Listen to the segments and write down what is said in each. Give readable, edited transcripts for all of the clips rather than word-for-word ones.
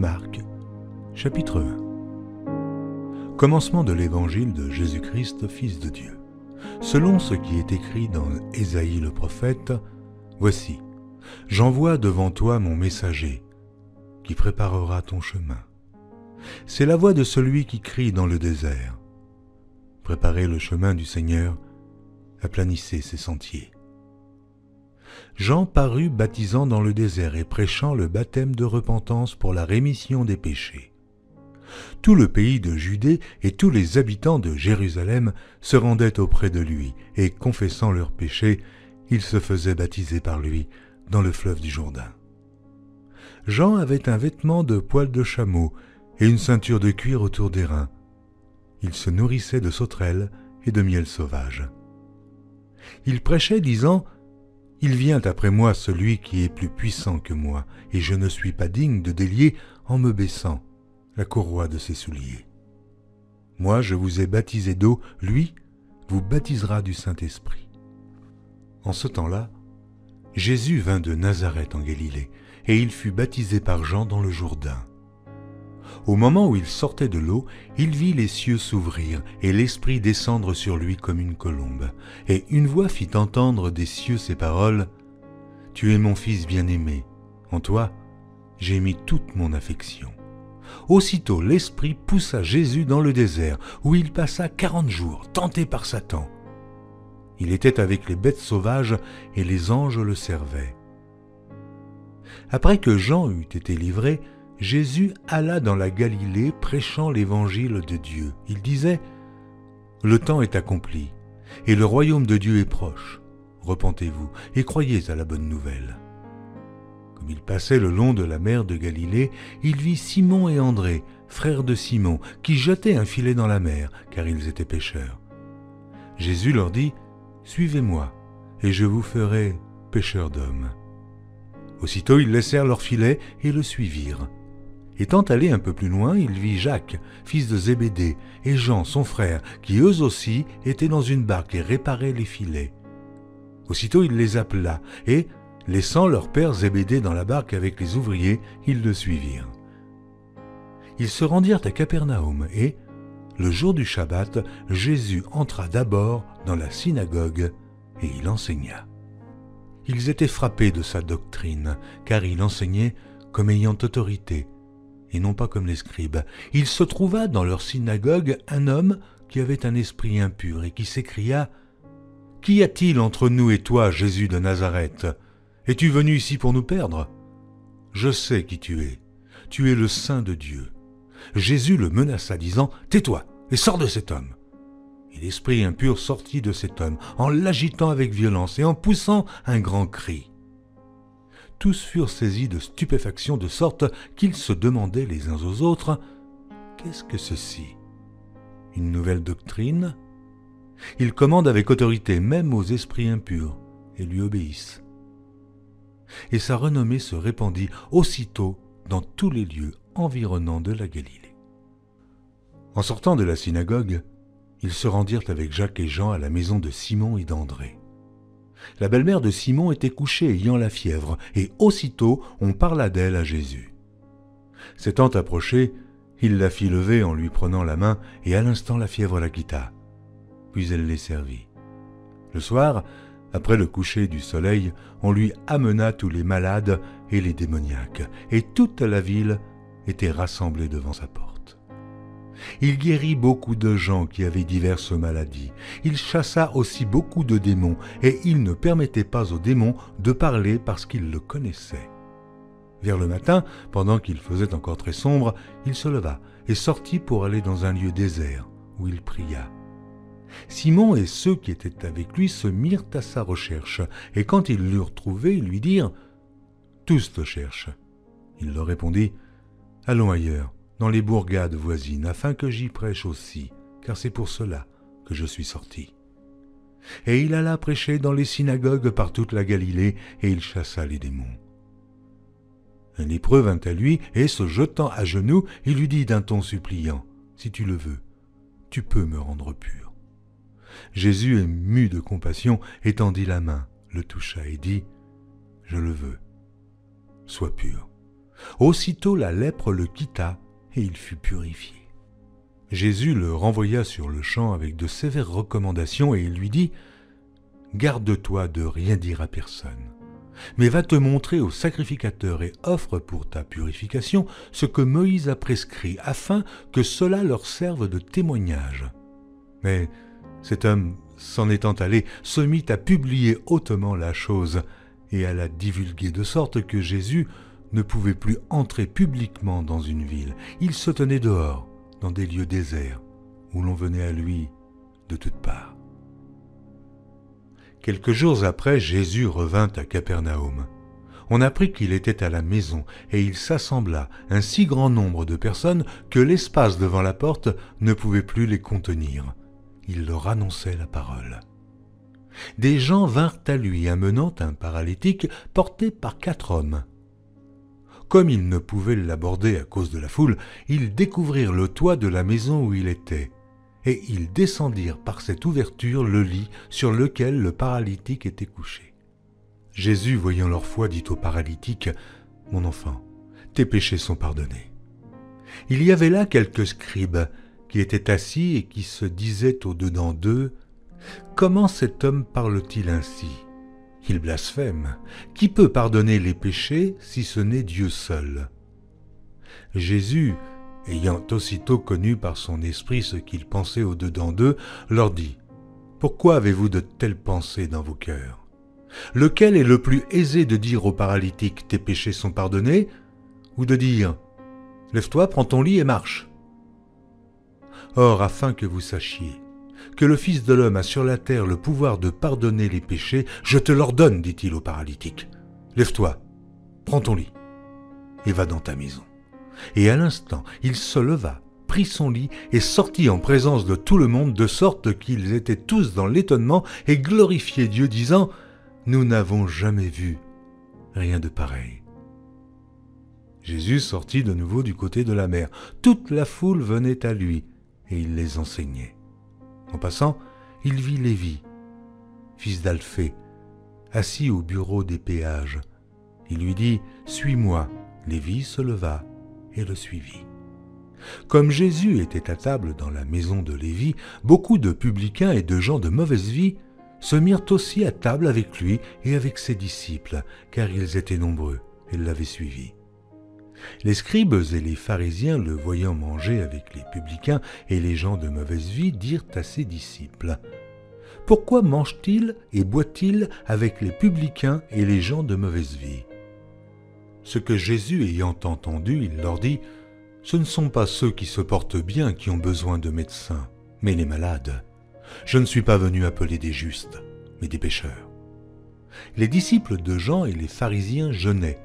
Marc, chapitre 1. Commencement de l'évangile de Jésus-Christ, Fils de Dieu. Selon ce qui est écrit dans Ésaïe le prophète, « Voici, j'envoie devant toi mon messager, qui préparera ton chemin. C'est la voix de celui qui crie dans le désert. Préparez le chemin du Seigneur, aplanissez ses sentiers. » Jean parut baptisant dans le désert et prêchant le baptême de repentance pour la rémission des péchés. Tout le pays de Judée et tous les habitants de Jérusalem se rendaient auprès de lui, et confessant leurs péchés, ils se faisaient baptiser par lui dans le fleuve du Jourdain. Jean avait un vêtement de poil de chameau et une ceinture de cuir autour des reins. Il se nourrissait de sauterelles et de miel sauvage. Il prêchait, disant « Il vient après moi celui qui est plus puissant que moi, et je ne suis pas digne de délier, en me baissant, la courroie de ses souliers. Moi, je vous ai baptisé d'eau, lui vous baptisera du Saint-Esprit. » En ce temps-là, Jésus vint de Nazareth en Galilée, et il fut baptisé par Jean dans le Jourdain. Au moment où il sortait de l'eau, il vit les cieux s'ouvrir et l'Esprit descendre sur lui comme une colombe. Et une voix fit entendre des cieux ces paroles : « Tu es mon Fils bien-aimé, en toi j'ai mis toute mon affection. » Aussitôt l'Esprit poussa Jésus dans le désert, où il passa 40 jours, tenté par Satan. Il était avec les bêtes sauvages et les anges le servaient. Après que Jean eut été livré, Jésus alla dans la Galilée prêchant l'évangile de Dieu. Il disait « Le temps est accompli, et le royaume de Dieu est proche. Repentez-vous et croyez à la bonne nouvelle. » Comme il passait le long de la mer de Galilée, il vit Simon et André, frères de Simon, qui jetaient un filet dans la mer, car ils étaient pêcheurs. Jésus leur dit « Suivez-moi, et je vous ferai pêcheurs d'hommes. » Aussitôt ils laissèrent leur filet et le suivirent. Étant allé un peu plus loin, il vit Jacques, fils de Zébédée, et Jean, son frère, qui eux aussi étaient dans une barque et réparaient les filets. Aussitôt il les appela, et, laissant leur père Zébédée dans la barque avec les ouvriers, ils le suivirent. Ils se rendirent à Capernaum, et, le jour du Shabbat, Jésus entra d'abord dans la synagogue, et il enseigna. Ils étaient frappés de sa doctrine, car il enseignait comme ayant autorité, et non pas comme les scribes. Il se trouva dans leur synagogue un homme qui avait un esprit impur et qui s'écria « Qu'y a-t-il entre nous et toi, Jésus de Nazareth? Es-tu venu ici pour nous perdre? Je sais qui tu es le Saint de Dieu. » Jésus le menaça, disant « Tais-toi et sors de cet homme. » Et l'esprit impur sortit de cet homme, en l'agitant avec violence et en poussant un grand cri. Tous furent saisis de stupéfaction de sorte qu'ils se demandaient les uns aux autres « Qu'est-ce que ceci? Une nouvelle doctrine ?» Il commande avec autorité même aux esprits impurs et lui obéissent. Et sa renommée se répandit aussitôt dans tous les lieux environnants de la Galilée. En sortant de la synagogue, ils se rendirent avec Jacques et Jean à la maison de Simon et d'André. La belle-mère de Simon était couchée ayant la fièvre, et aussitôt on parla d'elle à Jésus. S'étant approché, il la fit lever en lui prenant la main, et à l'instant la fièvre la quitta. Puis elle les servit. Le soir, après le coucher du soleil, on lui amena tous les malades et les démoniaques, et toute la ville était rassemblée devant sa porte. Il guérit beaucoup de gens qui avaient diverses maladies. Il chassa aussi beaucoup de démons, et il ne permettait pas aux démons de parler parce qu'ils le connaissaient. Vers le matin, pendant qu'il faisait encore très sombre, il se leva et sortit pour aller dans un lieu désert, où il pria. Simon et ceux qui étaient avec lui se mirent à sa recherche, et quand ils l'eurent trouvé, ils lui dirent « Tous te cherchent. » Il leur répondit « Allons ailleurs, dans les bourgades voisines, afin que j'y prêche aussi, car c'est pour cela que je suis sorti. » Et il alla prêcher dans les synagogues par toute la Galilée, et il chassa les démons. Un lépreux vint à lui, et se jetant à genoux, il lui dit d'un ton suppliant, « Si tu le veux, tu peux me rendre pur. » Jésus, ému de compassion, étendit la main, le toucha et dit « Je le veux, sois pur. » Aussitôt la lèpre le quitta et il fut purifié. Jésus le renvoya sur le champ avec de sévères recommandations et il lui dit « Garde-toi de rien dire à personne, mais va te montrer au sacrificateur et offre pour ta purification ce que Moïse a prescrit, afin que cela leur serve de témoignage. » Mais cet homme, s'en étant allé, se mit à publier hautement la chose et à la divulguer, de sorte que Jésus ne pouvait plus entrer publiquement dans une ville. Il se tenait dehors, dans des lieux déserts, où l'on venait à lui de toutes parts. Quelques jours après, Jésus revint à Capernaum. On apprit qu'il était à la maison, et il s'assembla un si grand nombre de personnes que l'espace devant la porte ne pouvait plus les contenir. Il leur annonçait la parole. Des gens vinrent à lui, amenant un paralytique porté par 4 hommes. Comme ils ne pouvaient l'aborder à cause de la foule, ils découvrirent le toit de la maison où il était, et ils descendirent par cette ouverture le lit sur lequel le paralytique était couché. Jésus, voyant leur foi, dit au paralytique, « Mon enfant, tes péchés sont pardonnés. » Il y avait là quelques scribes qui étaient assis et qui se disaient au-dedans d'eux, « Comment cet homme parle-t-il ainsi ? Il blasphème. Qui peut pardonner les péchés si ce n'est Dieu seul ?» Jésus, ayant aussitôt connu par son esprit ce qu'ils pensaient au-dedans d'eux, leur dit « Pourquoi avez-vous de telles pensées dans vos cœurs ? Lequel est le plus aisé de dire au paralytique « Tes péchés sont pardonnés » ou de dire « Lève-toi, prends ton lit et marche » ? Or, afin que vous sachiez que le Fils de l'homme a sur la terre le pouvoir de pardonner les péchés, je te l'ordonne, dit-il au paralytique. Lève-toi, prends ton lit et va dans ta maison. Et à l'instant, il se leva, prit son lit et sortit en présence de tout le monde, de sorte qu'ils étaient tous dans l'étonnement et glorifiaient Dieu, disant « Nous n'avons jamais vu rien de pareil. » Jésus sortit de nouveau du côté de la mer. Toute la foule venait à lui et il les enseignait. En passant, il vit Lévi, fils d'Alphée, assis au bureau des péages. Il lui dit « Suis-moi ». Lévi se leva et le suivit. Comme Jésus était à table dans la maison de Lévi, beaucoup de publicains et de gens de mauvaise vie se mirent aussi à table avec lui et avec ses disciples, car ils étaient nombreux et l'avaient suivi. Les scribes et les pharisiens, le voyant manger avec les publicains et les gens de mauvaise vie, dirent à ses disciples « Pourquoi mange-t-il et boit-il avec les publicains et les gens de mauvaise vie ?» Ce que Jésus ayant entendu, il leur dit « Ce ne sont pas ceux qui se portent bien qui ont besoin de médecins, mais les malades. Je ne suis pas venu appeler des justes, mais des pécheurs. » Les disciples de Jean et les pharisiens jeûnaient.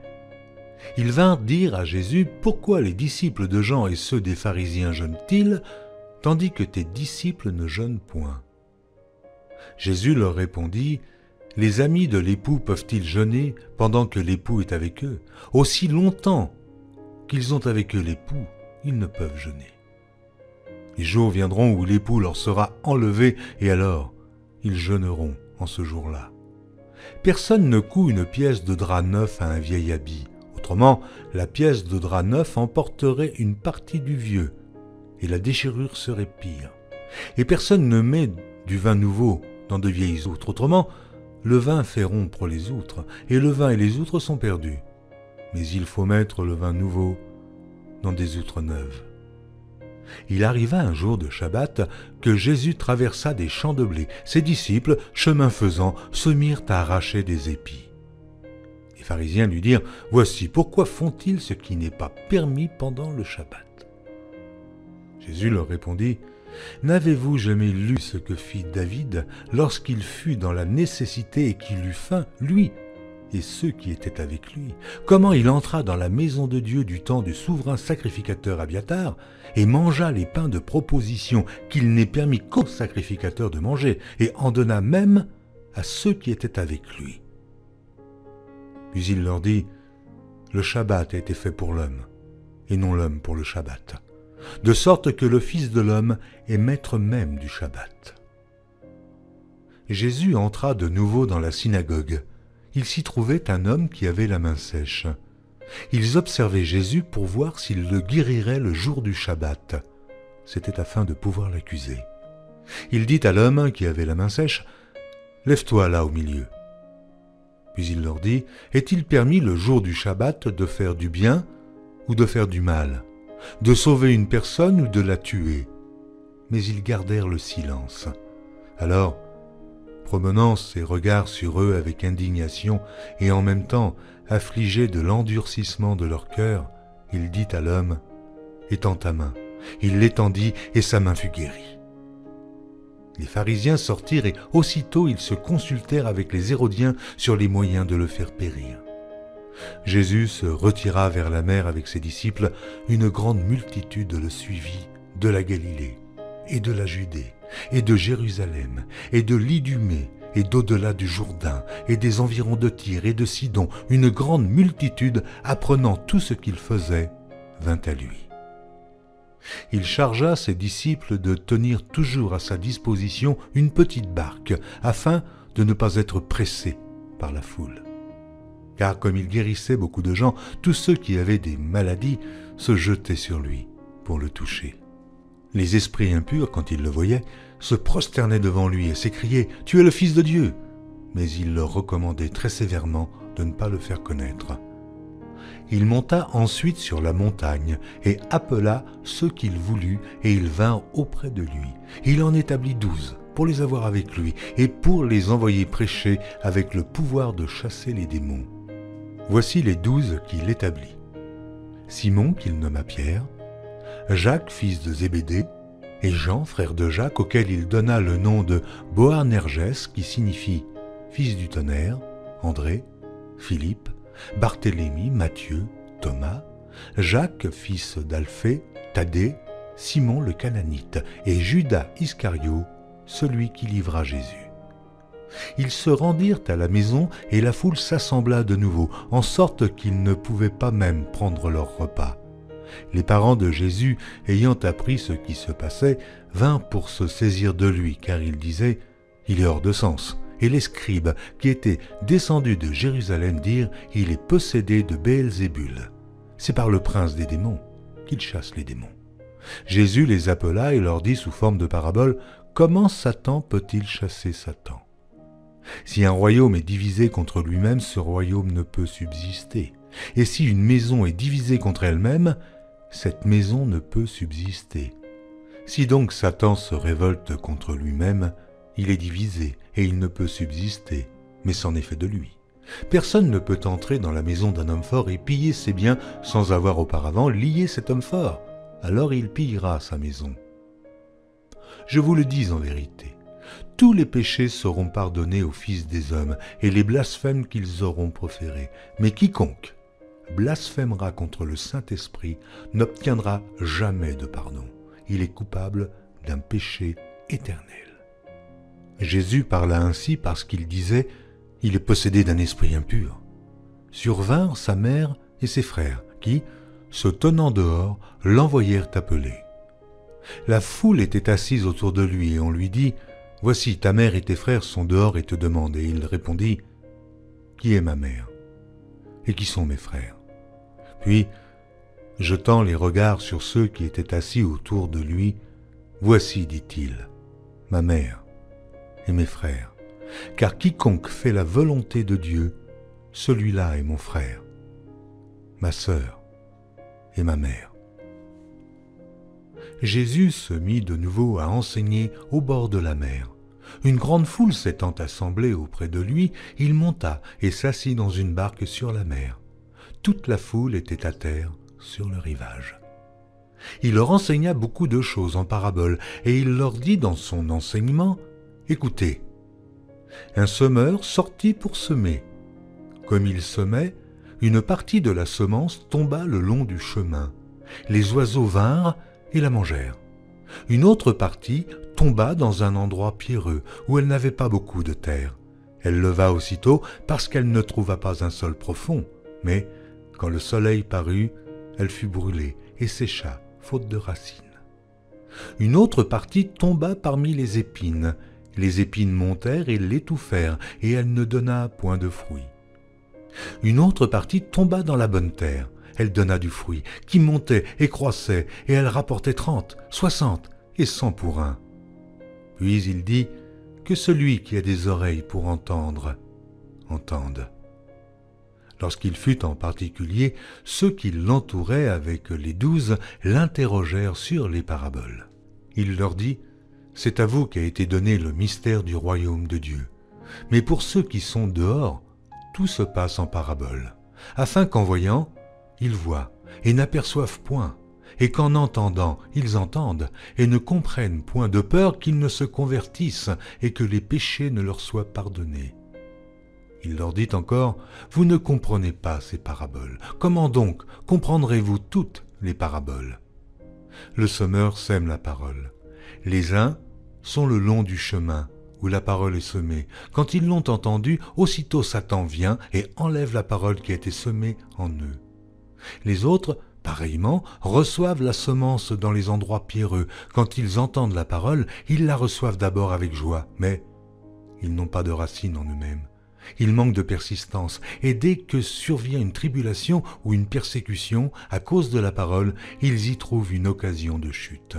Ils vinrent dire à Jésus « Pourquoi les disciples de Jean et ceux des pharisiens jeûnent-ils, tandis que tes disciples ne jeûnent point ?» Jésus leur répondit « Les amis de l'époux peuvent-ils jeûner pendant que l'époux est avec eux ? Aussi longtemps qu'ils ont avec eux l'époux, ils ne peuvent jeûner. Les jours viendront où l'époux leur sera enlevé, et alors ils jeûneront en ce jour-là. Personne ne coud une pièce de drap neuf à un vieil habit. Autrement, la pièce de drap neuf emporterait une partie du vieux, et la déchirure serait pire. Et personne ne met du vin nouveau dans de vieilles outres. Autrement, le vin fait rompre les outres, et le vin et les outres sont perdus. Mais il faut mettre le vin nouveau dans des outres neuves. » Il arriva un jour de Shabbat que Jésus traversa des champs de blé. Ses disciples, chemin faisant, se mirent à arracher des épis. Les pharisiens lui dirent « Voici, pourquoi font-ils ce qui n'est pas permis pendant le Shabbat ?» Jésus leur répondit « N'avez-vous jamais lu ce que fit David lorsqu'il fut dans la nécessité et qu'il eut faim, lui et ceux qui étaient avec lui? Comment il entra dans la maison de Dieu du temps du souverain sacrificateur Abiatar et mangea les pains de proposition qu'il n'est permis qu'aux sacrificateurs de manger, et en donna même à ceux qui étaient avec lui. Puis il leur dit « Le Shabbat a été fait pour l'homme, et non l'homme pour le Shabbat, de sorte que le Fils de l'homme est maître même du Shabbat. » Jésus entra de nouveau dans la synagogue. Il s'y trouvait un homme qui avait la main sèche. Ils observaient Jésus pour voir s'il le guérirait le jour du Shabbat. C'était afin de pouvoir l'accuser. Il dit à l'homme qui avait la main sèche, « Lève-toi là au milieu. » Puis il leur dit, « Est-il permis le jour du Shabbat de faire du bien ou de faire du mal, de sauver une personne ou de la tuer ?» Mais ils gardèrent le silence. Alors, promenant ses regards sur eux avec indignation et en même temps affligé de l'endurcissement de leur cœur, il dit à l'homme, « Étends ta main. » Il l'étendit et sa main fut guérie. Les pharisiens sortirent et aussitôt ils se consultèrent avec les Hérodiens sur les moyens de le faire périr. Jésus se retira vers la mer avec ses disciples. Une grande multitude le suivit de la Galilée et de la Judée et de Jérusalem et de l'Idumée et d'au-delà du Jourdain et des environs de Tyr et de Sidon. Une grande multitude, apprenant tout ce qu'il faisait, vint à lui. Il chargea ses disciples de tenir toujours à sa disposition une petite barque, afin de ne pas être pressés par la foule. Car comme il guérissait beaucoup de gens, tous ceux qui avaient des maladies se jetaient sur lui pour le toucher. Les esprits impurs, quand ils le voyaient, se prosternaient devant lui et s'écriaient « Tu es le Fils de Dieu !» Mais il leur recommandait très sévèrement de ne pas le faire connaître. Il monta ensuite sur la montagne et appela ceux qu'il voulut, et ils vinrent auprès de lui. Il en établit 12 pour les avoir avec lui et pour les envoyer prêcher avec le pouvoir de chasser les démons. Voici les 12 qu'il établit. Simon, qu'il nomma Pierre, Jacques, fils de Zébédée, et Jean, frère de Jacques, auquel il donna le nom de Boanerges, qui signifie « fils du tonnerre », André, Philippe, Barthélemy, Matthieu, Thomas, Jacques, fils d'Alphée, Thaddée, Simon le Cananite et Judas Iscario, celui qui livra Jésus. Ils se rendirent à la maison et la foule s'assembla de nouveau, en sorte qu'ils ne pouvaient pas même prendre leur repas. Les parents de Jésus, ayant appris ce qui se passait, vinrent pour se saisir de lui, car ils disaient « Il est hors de sens ». Et les scribes, qui étaient descendus de Jérusalem, dirent « Il est possédé de Béelzébul. C'est par le prince des démons qu'il chasse les démons. » Jésus les appela et leur dit sous forme de parabole « Comment Satan peut-il chasser Satan ? Si un royaume est divisé contre lui-même, ce royaume ne peut subsister. Et si une maison est divisée contre elle-même, cette maison ne peut subsister. Si donc Satan se révolte contre lui-même, il est divisé et il ne peut subsister, mais c'en est fait de lui. Personne ne peut entrer dans la maison d'un homme fort et piller ses biens sans avoir auparavant lié cet homme fort. Alors il pillera sa maison. Je vous le dis en vérité, tous les péchés seront pardonnés aux fils des hommes et les blasphèmes qu'ils auront proférés. Mais quiconque blasphémera contre le Saint-Esprit n'obtiendra jamais de pardon. Il est coupable d'un péché éternel. Jésus parla ainsi parce qu'il disait « Il est possédé d'un esprit impur ». Survinrent sa mère et ses frères, qui, se tenant dehors, l'envoyèrent appeler. La foule était assise autour de lui et on lui dit « Voici, ta mère et tes frères sont dehors et te demandent. » Et il répondit « Qui est ma mère? Et qui sont mes frères ?» Puis, jetant les regards sur ceux qui étaient assis autour de lui, « Voici, dit-il, ma mère et mes frères, car quiconque fait la volonté de Dieu, celui-là est mon frère, ma sœur et ma mère. » Jésus se mit de nouveau à enseigner au bord de la mer. Une grande foule s'étant assemblée auprès de lui, il monta et s'assit dans une barque sur la mer. Toute la foule était à terre sur le rivage. Il leur enseigna beaucoup de choses en paraboles, et il leur dit dans son enseignement « Écoutez, un semeur sortit pour semer. Comme il semait, une partie de la semence tomba le long du chemin. Les oiseaux vinrent et la mangèrent. Une autre partie tomba dans un endroit pierreux, où elle n'avait pas beaucoup de terre. Elle leva aussitôt parce qu'elle ne trouva pas un sol profond, mais quand le soleil parut, elle fut brûlée et sécha, faute de racines. Une autre partie tomba parmi les épines. Les épines montèrent et l'étouffèrent, et elle ne donna point de fruits. Une autre partie tomba dans la bonne terre. Elle donna du fruit, qui montait et croissait, et elle rapportait 30, 60 et 100 pour un. Puis il dit que celui qui a des oreilles pour entendre, entende. Lorsqu'il fut en particulier, ceux qui l'entouraient avec les 12 l'interrogèrent sur les paraboles. Il leur dit « C'est à vous qu'a été donné le mystère du royaume de Dieu. Mais pour ceux qui sont dehors, tout se passe en paraboles, afin qu'en voyant, ils voient et n'aperçoivent point, et qu'en entendant, ils entendent et ne comprennent point, de peur qu'ils ne se convertissent et que les péchés ne leur soient pardonnés. » Il leur dit encore, « Vous ne comprenez pas ces paraboles. Comment donc comprendrez-vous toutes les paraboles ? Le semeur sème la parole. Les uns sont le long du chemin où la parole est semée. Quand ils l'ont entendue, aussitôt Satan vient et enlève la parole qui a été semée en eux. Les autres, pareillement, reçoivent la semence dans les endroits pierreux. Quand ils entendent la parole, ils la reçoivent d'abord avec joie, mais ils n'ont pas de racine en eux-mêmes. Ils manquent de persistance, et dès que survient une tribulation ou une persécution à cause de la parole, ils y trouvent une occasion de chute.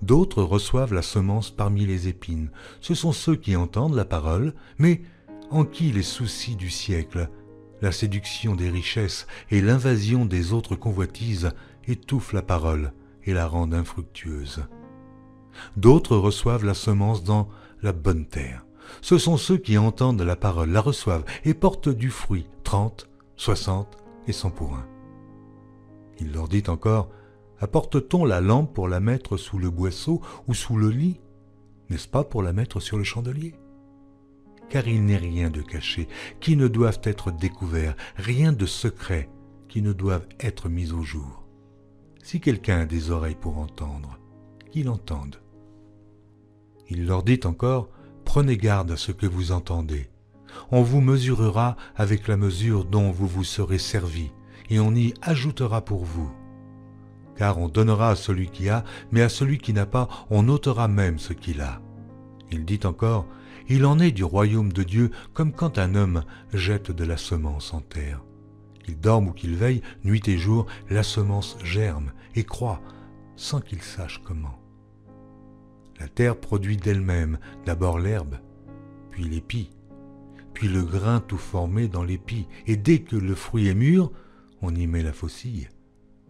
D'autres reçoivent la semence parmi les épines. Ce sont ceux qui entendent la parole, mais en qui les soucis du siècle, la séduction des richesses et l'invasion des autres convoitises étouffent la parole et la rendent infructueuse. D'autres reçoivent la semence dans la bonne terre. Ce sont ceux qui entendent la parole, la reçoivent et portent du fruit, 30, 60 et 100 pour un. Il leur dit encore, « Apporte-t-on la lampe pour la mettre sous le boisseau ou sous le lit? N'est-ce pas pour la mettre sur le chandelier? Car il n'est rien de caché qui ne doive être découvert, rien de secret qui ne doive être mis au jour. Si quelqu'un a des oreilles pour entendre, qu'il entende. » Il leur dit encore, « Prenez garde à ce que vous entendez. On vous mesurera avec la mesure dont vous vous serez servi, et on y ajoutera pour vous. Car on donnera à celui qui a, mais à celui qui n'a pas, on ôtera même ce qu'il a. » Il dit encore, « Il en est du royaume de Dieu comme quand un homme jette de la semence en terre. Qu'il dorme ou qu'il veille, nuit et jour, la semence germe et croît, sans qu'il sache comment. La terre produit d'elle-même d'abord l'herbe, puis l'épi, puis le grain tout formé dans l'épi, et dès que le fruit est mûr, on y met la faucille,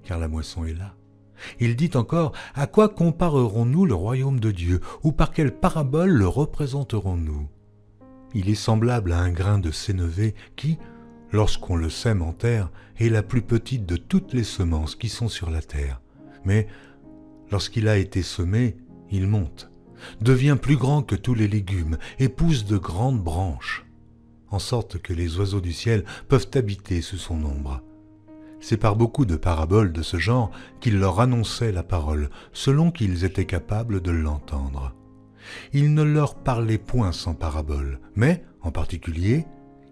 car la moisson est là. » Il dit encore, « À quoi comparerons-nous le royaume de Dieu, ou par quelle parabole le représenterons-nous ? Il est semblable à un grain de sénévé qui, lorsqu'on le sème en terre, est la plus petite de toutes les semences qui sont sur la terre. Mais lorsqu'il a été semé, il monte, devient plus grand que tous les légumes et pousse de grandes branches, en sorte que les oiseaux du ciel peuvent habiter sous son ombre. C'est par beaucoup de paraboles de ce genre qu'il leur annonçait la parole, selon qu'ils étaient capables de l'entendre. Il ne leur parlait point sans paraboles, mais, en particulier,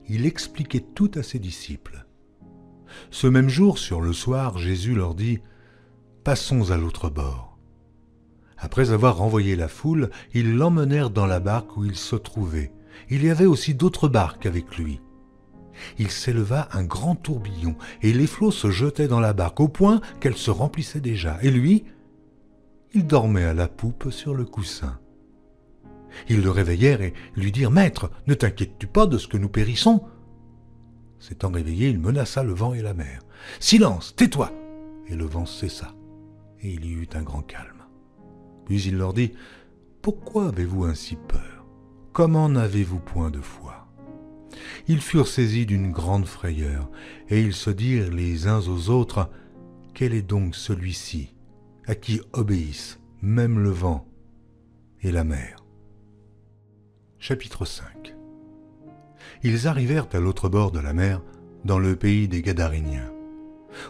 il expliquait tout à ses disciples. Ce même jour, sur le soir, Jésus leur dit « Passons à l'autre bord. » Après avoir renvoyé la foule, ils l'emmenèrent dans la barque où il se trouvait. Il y avait aussi d'autres barques avec lui. Il s'éleva un grand tourbillon, et les flots se jetaient dans la barque, au point qu'elle se remplissait déjà. Et lui, il dormait à la poupe sur le coussin. Ils le réveillèrent et lui dirent « Maître, ne t'inquiètes-tu pas de ce que nous périssons ?» S'étant réveillé, il menaça le vent et la mer. « Silence, tais-toi !» Et le vent cessa, et il y eut un grand calme. Puis il leur dit, « Pourquoi avez-vous ainsi peur? Comment n'avez-vous point de foi ?» Ils furent saisis d'une grande frayeur, et ils se dirent les uns aux autres, « Quel est donc celui-ci, à qui obéissent même le vent et la mer ?» Chapitre 5. Ils arrivèrent à l'autre bord de la mer, dans le pays des Gadaréniens.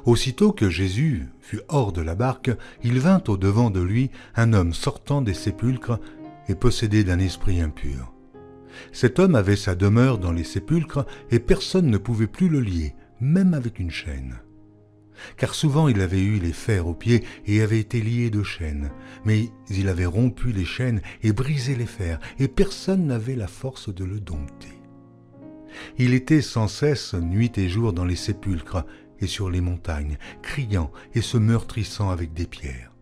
Aussitôt que Jésus fut hors de la barque, il vint au-devant de lui un homme sortant des sépulcres et possédé d'un esprit impur. Cet homme avait sa demeure dans les sépulcres et personne ne pouvait plus le lier, même avec une chaîne. Car souvent il avait eu les fers aux pieds et avait été lié de chaînes, mais il avait rompu les chaînes et brisé les fers, et personne n'avait la force de le dompter. Il était sans cesse, nuit et jour, dans les sépulcres et sur les montagnes, criant et se meurtrissant avec des pierres.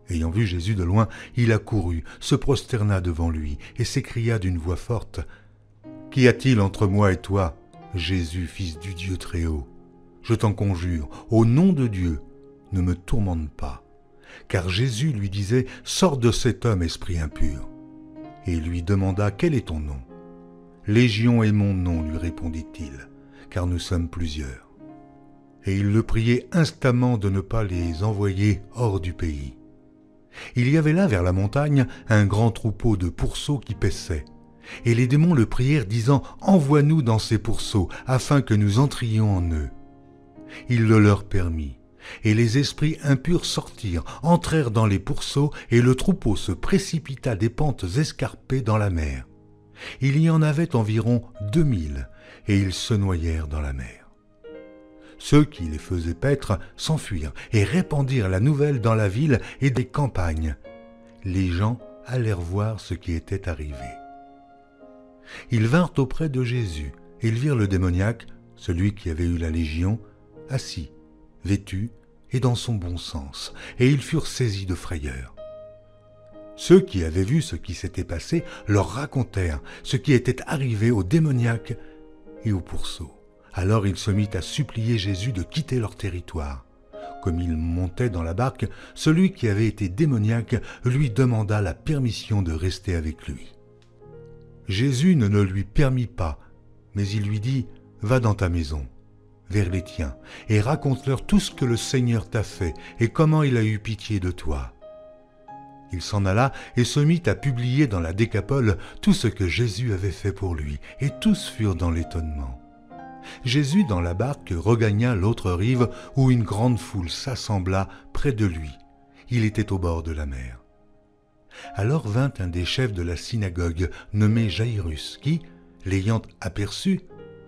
Ayant vu Jésus de loin, il accourut, se prosterna devant lui et s'écria d'une voix forte : « Qu'y a-t-il entre moi et toi, Jésus, fils du Dieu Très-Haut ? Je t'en conjure, au nom de Dieu, ne me tourmente pas. » Car Jésus lui disait : « Sors de cet homme, esprit impur. » Et il lui demanda : « Quel est ton nom ? » ?»« Légion est mon nom, lui répondit-il, car nous sommes plusieurs. » Et il le priait instamment de ne pas les envoyer hors du pays. Il y avait là, vers la montagne, un grand troupeau de pourceaux qui paissaient. Et les démons le prièrent, disant : « Envoie-nous dans ces pourceaux, afin que nous entrions en eux. » Il le leur permit. Et les esprits impurs sortirent, entrèrent dans les pourceaux, et le troupeau se précipita des pentes escarpées dans la mer. Il y en avait environ 2000, et ils se noyèrent dans la mer. Ceux qui les faisaient paître s'enfuirent et répandirent la nouvelle dans la ville et des campagnes. Les gens allèrent voir ce qui était arrivé. Ils vinrent auprès de Jésus, et ils virent le démoniaque, celui qui avait eu la légion, assis, vêtu et dans son bon sens, et ils furent saisis de frayeur. Ceux qui avaient vu ce qui s'était passé leur racontèrent ce qui était arrivé au démoniaque et au pourceau. Alors il se mit à supplier Jésus de quitter leur territoire. Comme il montait dans la barque, celui qui avait été démoniaque lui demanda la permission de rester avec lui. Jésus ne le lui permit pas, mais il lui dit : « Va dans ta maison, vers les tiens, et raconte-leur tout ce que le Seigneur t'a fait et comment il a eu pitié de toi. » Il s'en alla et se mit à publier dans la Décapole tout ce que Jésus avait fait pour lui, et tous furent dans l'étonnement. Jésus, dans la barque, regagna l'autre rive où une grande foule s'assembla près de lui. Il était au bord de la mer. Alors vint un des chefs de la synagogue, nommé Jaïrus, qui, l'ayant aperçu,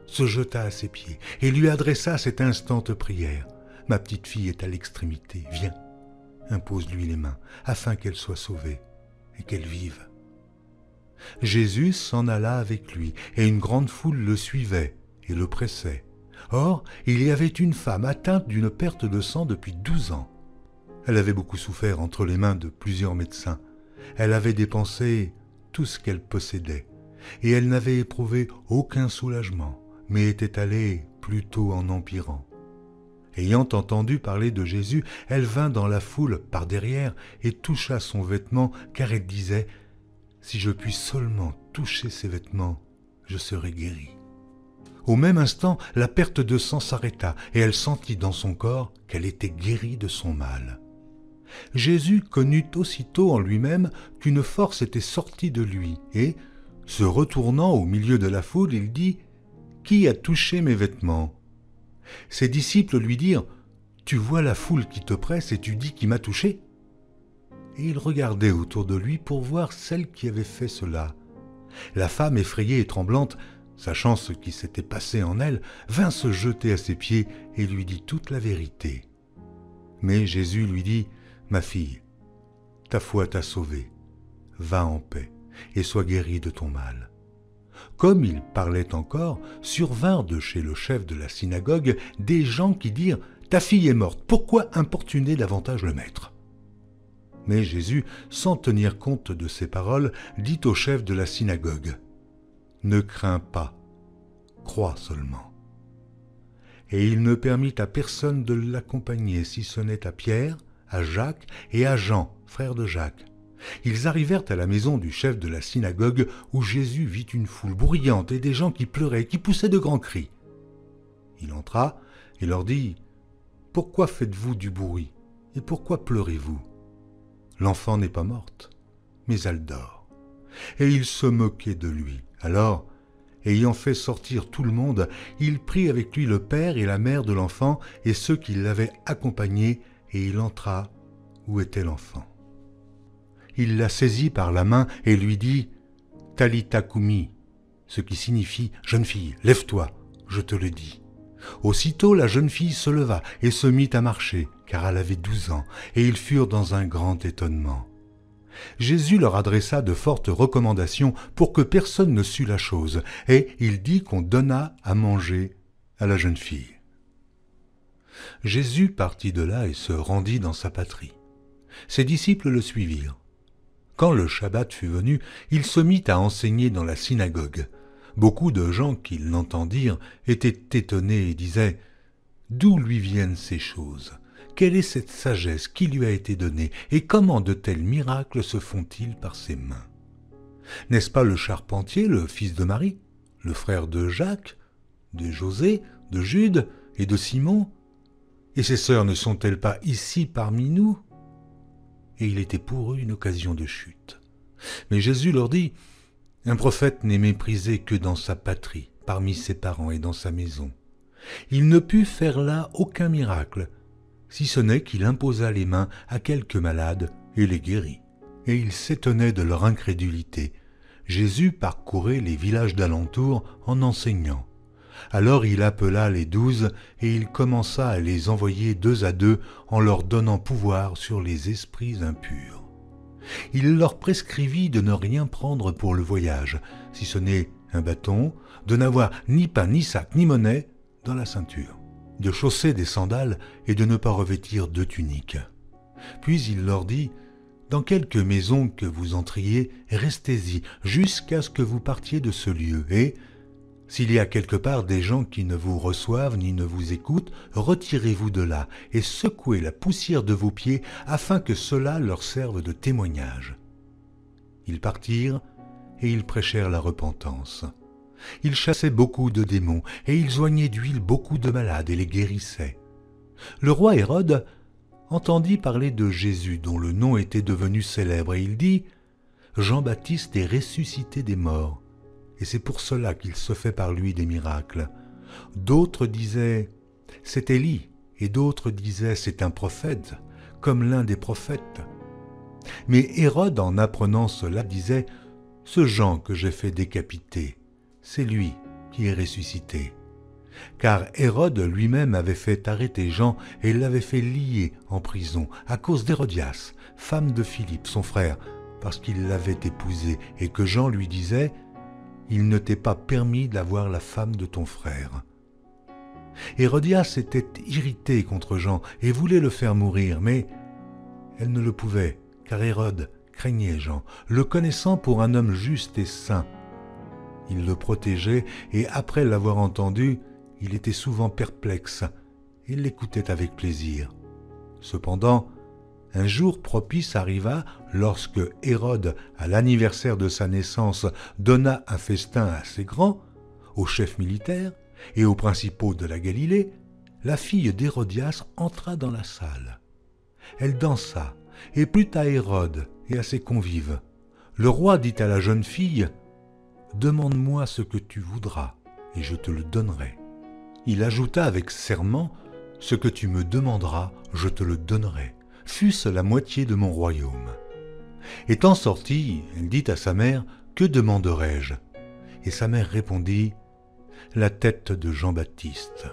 se jeta à ses pieds et lui adressa cette instante prière : « Ma petite fille est à l'extrémité, viens, impose-lui les mains, afin qu'elle soit sauvée et qu'elle vive. » Jésus s'en alla avec lui, et une grande foule le suivait et le pressait. Or, il y avait une femme atteinte d'une perte de sang depuis 12 ans. Elle avait beaucoup souffert entre les mains de plusieurs médecins. Elle avait dépensé tout ce qu'elle possédait, et elle n'avait éprouvé aucun soulagement, mais était allée plutôt en empirant. Ayant entendu parler de Jésus, elle vint dans la foule par derrière et toucha son vêtement, car elle disait : « Si je puis seulement toucher ses vêtements, je serai guérie. » Au même instant, la perte de sang s'arrêta, et elle sentit dans son corps qu'elle était guérie de son mal. Jésus connut aussitôt en lui-même qu'une force était sortie de lui, et, se retournant au milieu de la foule, il dit : « Qui a touché mes vêtements ?» Ses disciples lui dirent : « Tu vois la foule qui te presse et tu dis qui m'a touché ?» Et il regardait autour de lui pour voir celle qui avait fait cela. La femme, effrayée et tremblante, sachant ce qui s'était passé en elle, vint se jeter à ses pieds et lui dit toute la vérité. Mais Jésus lui dit : « Ma fille, ta foi t'a sauvée. Va en paix et sois guérie de ton mal. » Comme il parlait encore, survinrent de chez le chef de la synagogue des gens qui dirent : « Ta fille est morte, pourquoi importuner davantage le maître ?» Mais Jésus, sans tenir compte de ces paroles, dit au chef de la synagogue : « Ne crains pas, crois seulement. » Et il ne permit à personne de l'accompagner, si ce n'est à Pierre, à Jacques et à Jean, frère de Jacques. Ils arrivèrent à la maison du chef de la synagogue, où Jésus vit une foule bruyante et des gens qui pleuraient, qui poussaient de grands cris. Il entra et leur dit : « Pourquoi faites-vous du bruit et pourquoi pleurez-vous ? L'enfant n'est pas morte, mais elle dort. » Et il se moquait de lui. Alors, ayant fait sortir tout le monde, il prit avec lui le père et la mère de l'enfant et ceux qui l'avaient accompagné, et il entra où était l'enfant. Il la saisit par la main et lui dit : « Talitha koumi », ce qui signifie « Jeune fille, lève-toi, je te le dis ». Aussitôt la jeune fille se leva et se mit à marcher, car elle avait 12 ans, et ils furent dans un grand étonnement. Jésus leur adressa de fortes recommandations pour que personne ne sût la chose, et il dit qu'on donna à manger à la jeune fille. Jésus partit de là et se rendit dans sa patrie. Ses disciples le suivirent. Quand le Shabbat fut venu, il se mit à enseigner dans la synagogue. Beaucoup de gens qui l'entendirent étaient étonnés et disaient « D'où lui viennent ces choses ? Quelle est cette sagesse qui lui a été donnée et comment de tels miracles se font-ils par ses mains ? N'est-ce pas le charpentier, le fils de Marie, le frère de Jacques, de José, de Jude et de Simon ? Et ses sœurs ne sont-elles pas ici parmi nous ?» Et il était pour eux une occasion de chute. Mais Jésus leur dit « Un prophète n'est méprisé que dans sa patrie, parmi ses parents et dans sa maison. Il ne put faire là aucun miracle, si ce n'est qu'il imposa les mains à quelques malades et les guérit. » Et ils s'étonnaient de leur incrédulité. Jésus parcourait les villages d'alentour en enseignant. Alors il appela les 12 et il commença à les envoyer 2 à 2 en leur donnant pouvoir sur les esprits impurs. Il leur prescrivit de ne rien prendre pour le voyage, si ce n'est un bâton, de n'avoir ni pain, ni sac, ni monnaie dans la ceinture, de chausser des sandales et de ne pas revêtir de tunique. Puis il leur dit « Dans quelque maison que vous entriez, restez-y jusqu'à ce que vous partiez de ce lieu, et s'il y a quelque part des gens qui ne vous reçoivent ni ne vous écoutent, retirez-vous de là et secouez la poussière de vos pieds afin que cela leur serve de témoignage. » Ils partirent et ils prêchèrent la repentance. Ils chassaient beaucoup de démons et ils oignaient d'huile beaucoup de malades et les guérissaient. Le roi Hérode entendit parler de Jésus dont le nom était devenu célèbre et il dit « Jean-Baptiste est ressuscité des morts. » Et c'est pour cela qu'il se fait par lui des miracles. D'autres disaient « C'est Élie » et d'autres disaient « C'est un prophète, comme l'un des prophètes. » Mais Hérode, en apprenant cela, disait « Ce Jean que j'ai fait décapiter, c'est lui qui est ressuscité. » Car Hérode lui-même avait fait arrêter Jean et l'avait fait lier en prison à cause d'Hérodias, femme de Philippe, son frère, parce qu'il l'avait épousée et que Jean lui disait « Il ne t'est pas permis d'avoir la femme de ton frère. » Hérodias était irritée contre Jean et voulait le faire mourir, mais elle ne le pouvait, car Hérode craignait Jean, le connaissant pour un homme juste et saint. Il le protégeait et après l'avoir entendu, il était souvent perplexe et l'écoutait avec plaisir. Cependant, un jour propice arriva lorsque Hérode, à l'anniversaire de sa naissance, donna un festin assez grand aux chefs militaires et aux principaux de la Galilée. La fille d'Hérodias entra dans la salle. Elle dansa et plut à Hérode et à ses convives. Le roi dit à la jeune fille « Demande-moi ce que tu voudras et je te le donnerai. » Il ajouta avec serment « Ce que tu me demanderas, je te le donnerai. Fût-ce la moitié de mon royaume. » Étant sortie, elle dit à sa mère « Que demanderai-je » Et sa mère répondit « La tête de Jean-Baptiste. »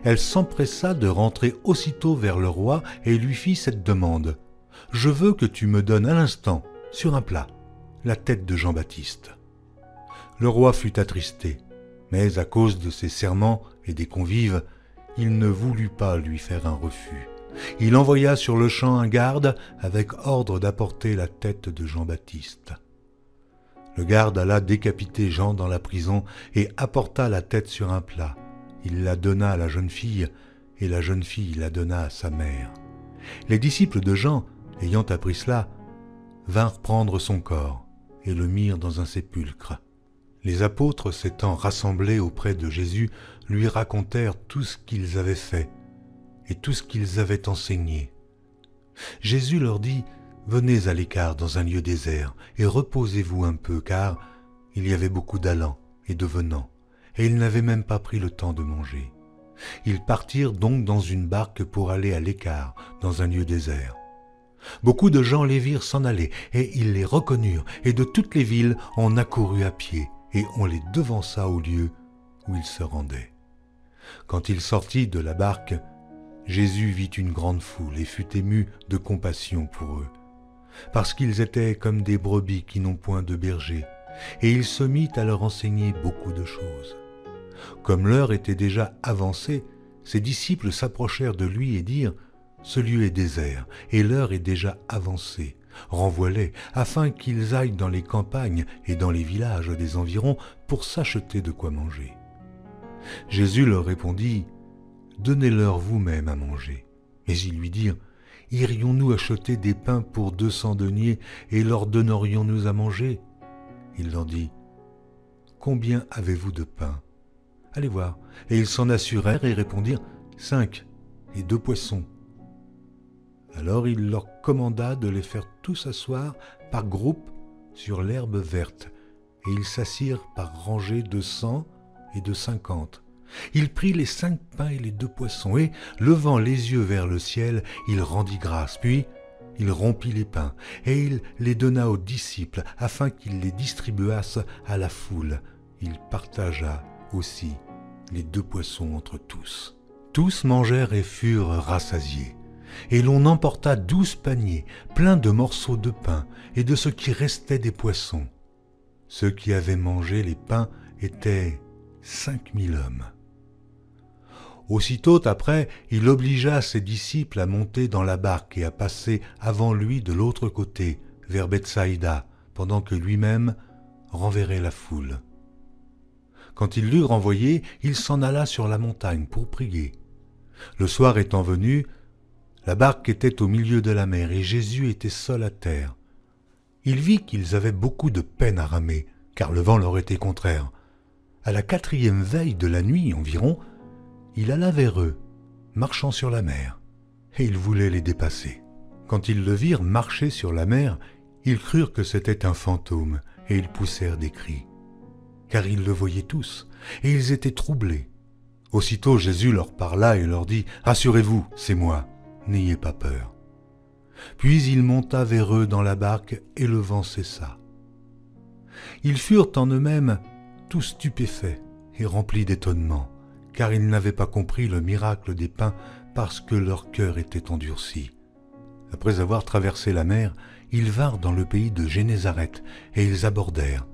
Elle s'empressa de rentrer aussitôt vers le roi et lui fit cette demande « Je veux que tu me donnes à l'instant, sur un plat, la tête de Jean-Baptiste. » Le roi fut attristé, mais à cause de ses serments et des convives, il ne voulut pas lui faire un refus. Il envoya sur le champ un garde avec ordre d'apporter la tête de Jean-Baptiste. Le garde alla décapiter Jean dans la prison et apporta la tête sur un plat. Il la donna à la jeune fille et la jeune fille la donna à sa mère. Les disciples de Jean, ayant appris cela, vinrent prendre son corps et le mirent dans un sépulcre. Les apôtres s'étant rassemblés auprès de Jésus, lui racontèrent tout ce qu'ils avaient fait et tout ce qu'ils avaient enseigné. Jésus leur dit « Venez à l'écart dans un lieu désert et reposez-vous un peu, car il y avait beaucoup d'allants et de venants, et ils n'avaient même pas pris le temps de manger. » Ils partirent donc dans une barque pour aller à l'écart dans un lieu désert. Beaucoup de gens les virent s'en aller, et ils les reconnurent, et de toutes les villes on accourut à pied, et on les devança au lieu où ils se rendaient. Quand il sortit de la barque, Jésus vit une grande foule et fut ému de compassion pour eux, parce qu'ils étaient comme des brebis qui n'ont point de berger, et il se mit à leur enseigner beaucoup de choses. Comme l'heure était déjà avancée, ses disciples s'approchèrent de lui et dirent « Ce lieu est désert, et l'heure est déjà avancée. Renvoie-les, afin qu'ils aillent dans les campagnes et dans les villages des environs pour s'acheter de quoi manger. » Jésus leur répondit « Donnez-leur vous-même à manger. » Mais ils lui dirent « Irions-nous acheter des pains pour 200 deniers et leur donnerions-nous à manger ?» Il leur dit « Combien avez-vous de pain ? Allez voir. » Et ils s'en assurèrent et répondirent « 5 et 2 poissons. » Alors il leur commanda de les faire tous asseoir par groupes sur l'herbe verte, et ils s'assirent par rangées de 100 et de 50. Il prit les 5 pains et les 2 poissons, et, levant les yeux vers le ciel, il rendit grâce. Puis il rompit les pains, et il les donna aux disciples, afin qu'ils les distribuassent à la foule. Il partagea aussi les 2 poissons entre tous. Tous mangèrent et furent rassasiés. Et l'on emporta 12 paniers, pleins de morceaux de pain et de ce qui restait des poissons. Ceux qui avaient mangé les pains étaient 5000 hommes. Aussitôt après, il obligea ses disciples à monter dans la barque et à passer avant lui de l'autre côté, vers Bethsaïda, pendant que lui-même renverrait la foule. Quand il l'eut renvoyé, il s'en alla sur la montagne pour prier. Le soir étant venu, la barque était au milieu de la mer et Jésus était seul à terre. Il vit qu'ils avaient beaucoup de peine à ramer, car le vent leur était contraire. À la 4e veille de la nuit environ, il alla vers eux, marchant sur la mer, et il voulait les dépasser. Quand ils le virent marcher sur la mer, ils crurent que c'était un fantôme, et ils poussèrent des cris. Car ils le voyaient tous, et ils étaient troublés. Aussitôt Jésus leur parla et leur dit « Rassurez-vous, c'est moi, n'ayez pas peur. » Puis il monta vers eux dans la barque, et le vent cessa. Ils furent en eux-mêmes tous stupéfaits et remplis d'étonnement, car ils n'avaient pas compris le miracle des pains parce que leur cœur était endurci. Après avoir traversé la mer, ils vinrent dans le pays de Génézareth, et ils abordèrent.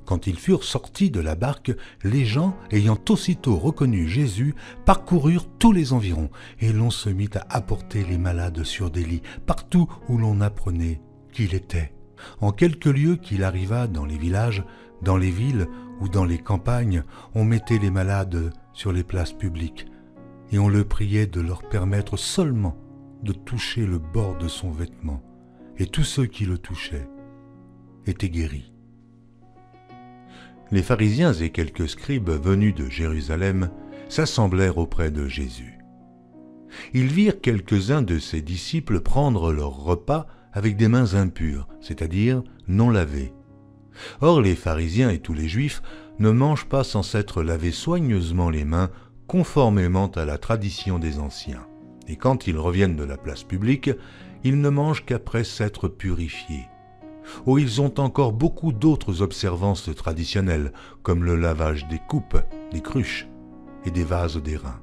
Quand ils furent sortis de la barque, les gens, ayant aussitôt reconnu Jésus, parcoururent tous les environs, et l'on se mit à apporter les malades sur des lits, partout où l'on apprenait qu'il était. En quelques lieux qu'il arriva dans les villages, dans les villes ou dans les campagnes, on mettait les malades sur les places publiques, et on le priait de leur permettre seulement de toucher le bord de son vêtement, et tous ceux qui le touchaient étaient guéris. Les pharisiens et quelques scribes venus de Jérusalem s'assemblèrent auprès de Jésus. Ils virent quelques-uns de ses disciples prendre leur repas avec des mains impures, c'est-à-dire non lavées. Or les pharisiens et tous les juifs ne mangent pas sans s'être lavés soigneusement les mains, conformément à la tradition des anciens. Et quand ils reviennent de la place publique, ils ne mangent qu'après s'être purifiés. Ou ils ont encore beaucoup d'autres observances traditionnelles, comme le lavage des coupes, des cruches et des vases d'airain.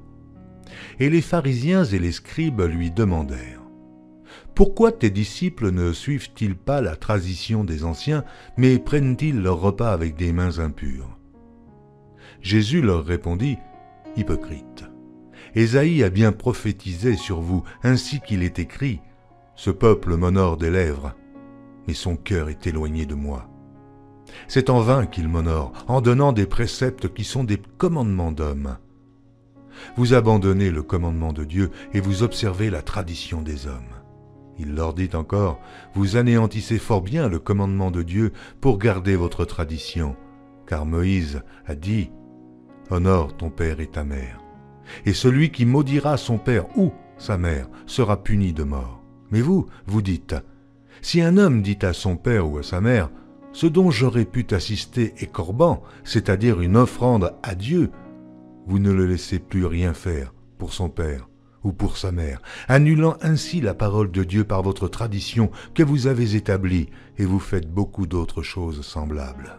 Et les pharisiens et les scribes lui demandèrent « Pourquoi tes disciples ne suivent-ils pas la tradition des anciens, mais prennent-ils leur repas avec des mains impures ?» Jésus leur répondit « Hypocrites, Ésaïe a bien prophétisé sur vous, ainsi qu'il est écrit « Ce peuple m'honore des lèvres, mais son cœur est éloigné de moi. » C'est en vain qu'il m'honore, en donnant des préceptes qui sont des commandements d'hommes. Vous abandonnez le commandement de Dieu et vous observez la tradition des hommes. Il leur dit encore, vous anéantissez fort bien le commandement de Dieu pour garder votre tradition, car Moïse a dit, honore ton père et ta mère. Et celui qui maudira son père ou sa mère sera puni de mort. Mais vous, vous dites, si un homme dit à son père ou à sa mère, ce dont j'aurais pu t'assister est corban, c'est-à-dire une offrande à Dieu, vous ne le laissez plus rien faire pour son père ou pour sa mère, annulant ainsi la parole de Dieu par votre tradition que vous avez établie, et vous faites beaucoup d'autres choses semblables.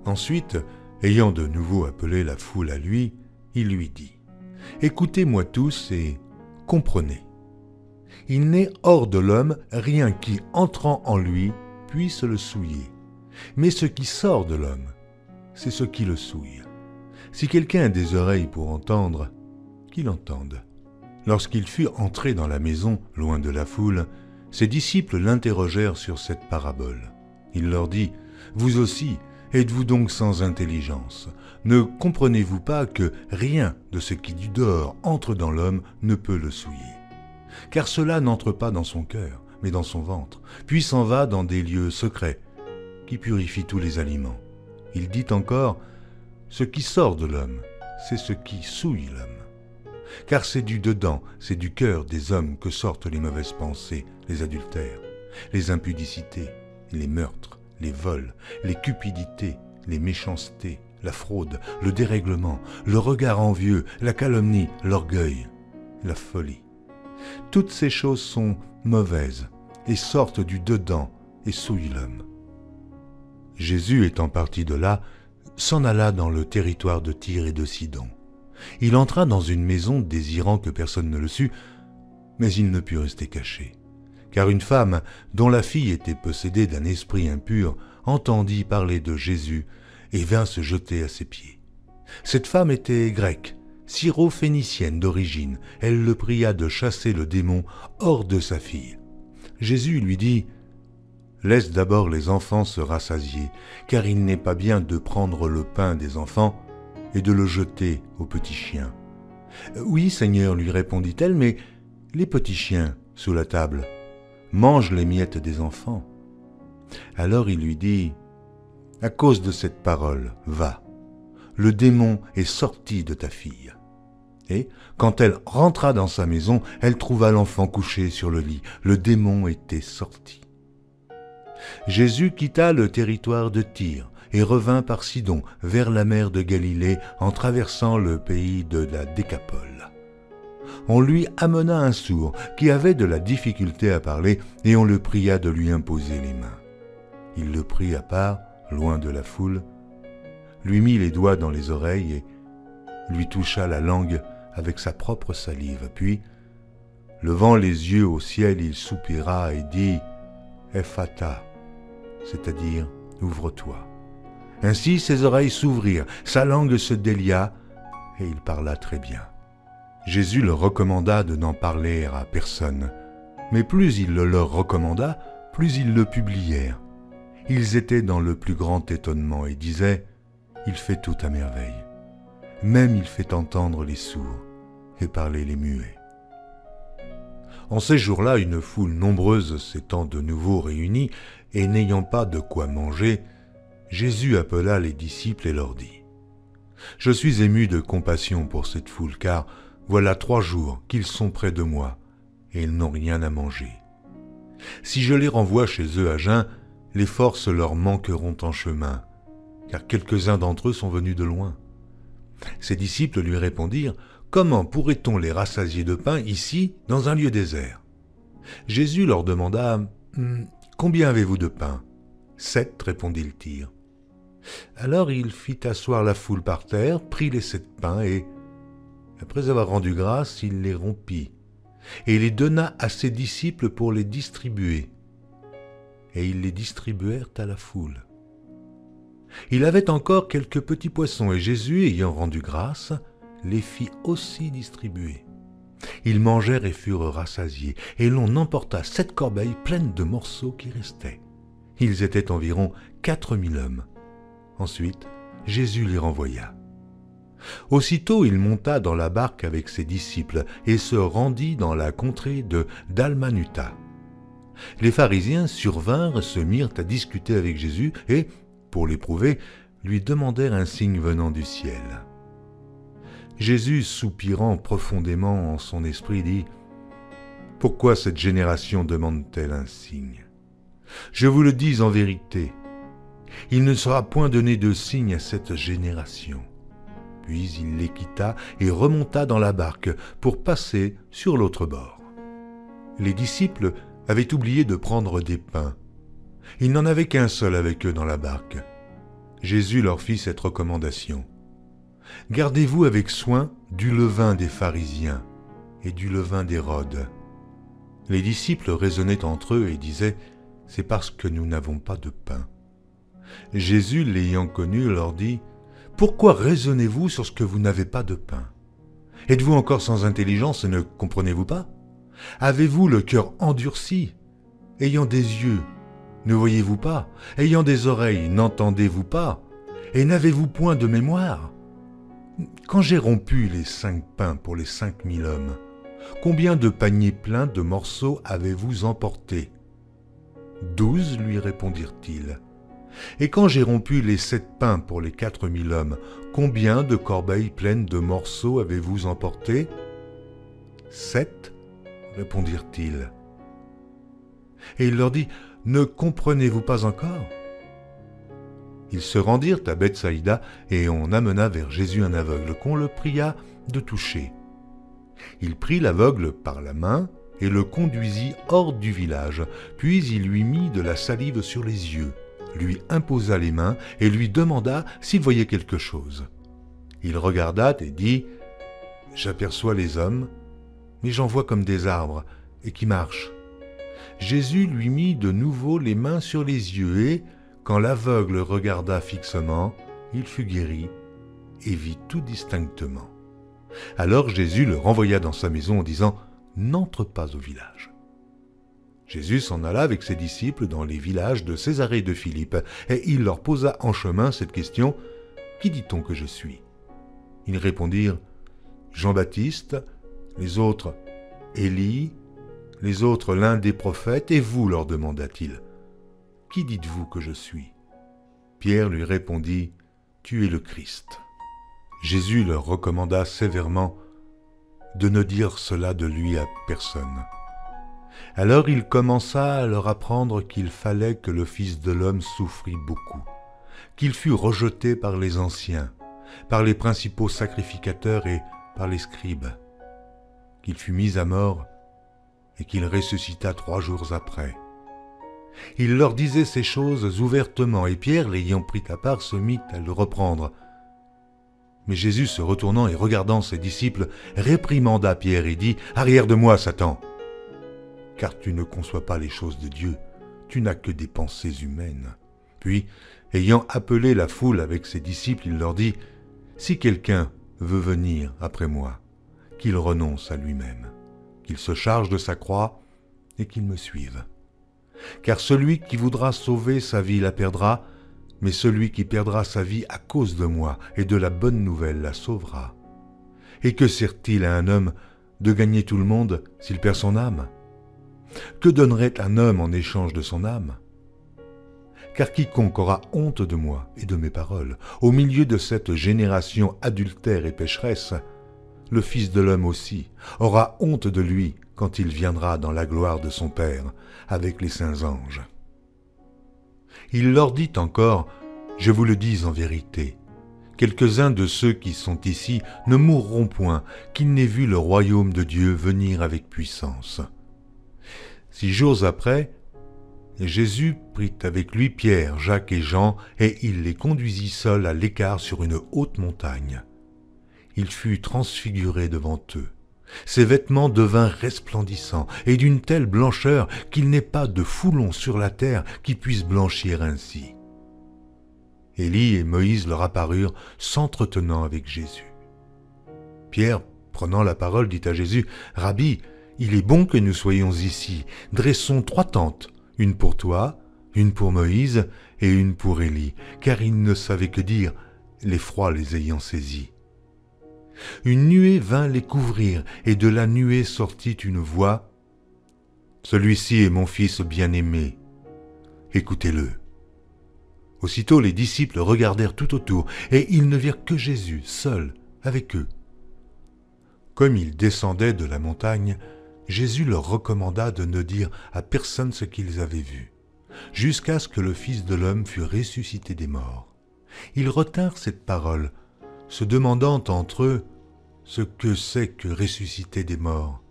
Ensuite, ayant de nouveau appelé la foule à lui, il lui dit, « Écoutez-moi tous et comprenez. Il n'est hors de l'homme rien qui, entrant en lui, puisse le souiller. Mais ce qui sort de l'homme, c'est ce qui le souille. Si quelqu'un a des oreilles pour entendre, qu'il entende. » Lorsqu'il fut entré dans la maison, loin de la foule, ses disciples l'interrogèrent sur cette parabole. Il leur dit : « Vous aussi, êtes-vous donc sans intelligence ? Ne comprenez-vous pas que rien de ce qui du dehors entre dans l'homme ne peut le souiller ? Car cela n'entre pas dans son cœur, mais dans son ventre, puis s'en va dans des lieux secrets, qui purifient tous les aliments. » Il dit encore : « Ce qui sort de l'homme, c'est ce qui souille l'homme. Car c'est du dedans, c'est du cœur des hommes que sortent les mauvaises pensées, les adultères, les impudicités, les meurtres, les vols, les cupidités, les méchancetés, la fraude, le dérèglement, le regard envieux, la calomnie, l'orgueil, la folie. Toutes ces choses sont mauvaises et sortent du dedans et souillent l'homme. » Jésus, étant parti de là, s'en alla dans le territoire de Tyr et de Sidon. Il entra dans une maison désirant que personne ne le sût, mais il ne put rester caché. Car une femme, dont la fille était possédée d'un esprit impur, entendit parler de Jésus et vint se jeter à ses pieds. Cette femme était grecque, syro-phénicienne d'origine. Elle le pria de chasser le démon hors de sa fille. Jésus lui dit : « Laisse d'abord les enfants se rassasier, car il n'est pas bien de prendre le pain des enfants et de le jeter aux petits chiens. »« Oui, Seigneur, lui répondit-elle, mais les petits chiens, sous la table, mangent les miettes des enfants. » Alors il lui dit : « À cause de cette parole, va, le démon est sorti de ta fille. » Et, quand elle rentra dans sa maison, elle trouva l'enfant couché sur le lit. Le démon était sorti. Jésus quitta le territoire de Tyr et revint par Sidon vers la mer de Galilée en traversant le pays de la Décapole. On lui amena un sourd qui avait de la difficulté à parler et on le pria de lui imposer les mains. Il le prit à part, loin de la foule, lui mit les doigts dans les oreilles et lui toucha la langue avec sa propre salive. Puis, levant les yeux au ciel, il soupira et dit « Ephata », c'est-à-dire « Ouvre-toi ». Ainsi ses oreilles s'ouvrirent, sa langue se délia, et il parla très bien. Jésus leur recommanda de n'en parler à personne, mais plus il le leur recommanda, plus ils le publièrent. Ils étaient dans le plus grand étonnement et disaient : « Il fait tout à merveille. Même il fait entendre les sourds et parler les muets. » En ces jours-là, une foule nombreuse s'étant de nouveau réunie et n'ayant pas de quoi manger, Jésus appela les disciples et leur dit : « Je suis ému de compassion pour cette foule, car voilà 3 jours qu'ils sont près de moi, et ils n'ont rien à manger. Si je les renvoie chez eux à jeun, les forces leur manqueront en chemin, car quelques-uns d'entre eux sont venus de loin. » Ses disciples lui répondirent : « Comment pourrait-on les rassasier de pain ici, dans un lieu désert ?» Jésus leur demanda : « Combien avez-vous de pain ? » 7, répondit-il. Alors il fit asseoir la foule par terre, prit les 7 pains et, après avoir rendu grâce, il les rompit et les donna à ses disciples pour les distribuer. Et ils les distribuèrent à la foule. Il avait encore quelques petits poissons et Jésus, ayant rendu grâce, les fit aussi distribuer. Ils mangèrent et furent rassasiés, et l'on emporta 7 corbeilles pleines de morceaux qui restaient. Ils étaient environ 4000 hommes. Ensuite, Jésus les renvoya. Aussitôt, il monta dans la barque avec ses disciples et se rendit dans la contrée de Dalmanuta. Les pharisiens survinrent, se mirent à discuter avec Jésus et, pour l'éprouver, lui demandèrent un signe venant du ciel. Jésus, soupirant profondément en son esprit, dit : « Pourquoi cette génération demande-t-elle un signe ? Je vous le dis en vérité, il ne sera point donné de signe à cette génération. » Puis il les quitta et remonta dans la barque pour passer sur l'autre bord. Les disciples avaient oublié de prendre des pains. Il n'en avait qu'un seul avec eux dans la barque. Jésus leur fit cette recommandation : « Gardez-vous avec soin du levain des pharisiens et du levain d'Hérode. » Les disciples raisonnaient entre eux et disaient « C'est parce que nous n'avons pas de pain. » Jésus, l'ayant connu, leur dit « Pourquoi raisonnez-vous sur ce que vous n'avez pas de pain? Êtes-vous encore sans intelligence et ne comprenez-vous pas? Avez-vous le cœur endurci? Ayant des yeux, ne voyez-vous pas? Ayant des oreilles, n'entendez-vous pas? Et n'avez-vous point de mémoire? Quand j'ai rompu les 5 pains pour les 5000 hommes, combien de paniers pleins de morceaux avez-vous emportés? 12, lui répondirent-ils. Et quand j'ai rompu les 7 pains pour les 4000 hommes, combien de corbeilles pleines de morceaux avez-vous emportés? 7, répondirent-ils. Et il leur dit, ne comprenez-vous pas encore? Ils se rendirent à Bethsaïda et on amena vers Jésus un aveugle qu'on le pria de toucher. Il prit l'aveugle par la main et le conduisit hors du village, puis il lui mit de la salive sur les yeux, lui imposa les mains et lui demanda s'il voyait quelque chose. Il regarda et dit « J'aperçois les hommes, mais j'en vois comme des arbres et qui marchent. » Jésus lui mit de nouveau les mains sur les yeux et, quand l'aveugle regarda fixement, il fut guéri et vit tout distinctement. Alors Jésus le renvoya dans sa maison en disant « N'entre pas au village. » Jésus s'en alla avec ses disciples dans les villages de Césarée et de Philippe, et il leur posa en chemin cette question « Qui dit-on que je suis ?» Ils répondirent « Jean-Baptiste, les autres Élie, les autres l'un des prophètes, et vous, leur demanda-t-il, qui dites-vous que je suis? Pierre lui répondit, tu es le Christ. Jésus leur recommanda sévèrement de ne dire cela de lui à personne. Alors il commença à leur apprendre qu'il fallait que le Fils de l'homme souffrit beaucoup, qu'il fût rejeté par les anciens, par les principaux sacrificateurs et par les scribes, qu'il fut mis à mort et qu'il ressuscita 3 jours après. Il leur disait ces choses ouvertement, et Pierre, l'ayant pris à part, se mit à le reprendre. Mais Jésus, se retournant et regardant ses disciples, réprimanda Pierre et dit « Arrière de moi, Satan ! Car tu ne conçois pas les choses de Dieu, tu n'as que des pensées humaines. » Puis, ayant appelé la foule avec ses disciples, il leur dit « Si quelqu'un veut venir après moi, qu'il renonce à lui-même, qu'il se charge de sa croix et qu'il me suive. Car celui qui voudra sauver sa vie la perdra, mais celui qui perdra sa vie à cause de moi et de la bonne nouvelle la sauvera. Et que sert-il à un homme de gagner tout le monde s'il perd son âme? Que donnerait un homme en échange de son âme? Car quiconque aura honte de moi et de mes paroles, au milieu de cette génération adultère et pécheresse, le Fils de l'homme aussi aura honte de lui quand il viendra dans la gloire de son Père avec les saints anges. Il leur dit encore, je vous le dis en vérité, quelques-uns de ceux qui sont ici ne mourront point, qu'ils n'aient vu le royaume de Dieu venir avec puissance. 6 jours après, Jésus prit avec lui Pierre, Jacques et Jean, et il les conduisit seuls à l'écart sur une haute montagne. Il fut transfiguré devant eux. Ses vêtements devinrent resplendissants et d'une telle blancheur qu'il n'est pas de foulon sur la terre qui puisse blanchir ainsi. Élie et Moïse leur apparurent s'entretenant avec Jésus. Pierre, prenant la parole, dit à Jésus, « Rabbi, il est bon que nous soyons ici. Dressons 3 tentes, une pour toi, une pour Moïse et une pour Élie, car ils ne savaient que dire, l'effroi les ayant saisis. » Une nuée vint les couvrir, et de la nuée sortit une voix. « Celui-ci est mon fils bien-aimé. Écoutez-le. » Aussitôt les disciples regardèrent tout autour, et ils ne virent que Jésus, seul, avec eux. Comme ils descendaient de la montagne, Jésus leur recommanda de ne dire à personne ce qu'ils avaient vu, jusqu'à ce que le Fils de l'homme fût ressuscité des morts. Ils retinrent cette parole, se demandant entre eux ce que c'est que ressusciter des morts.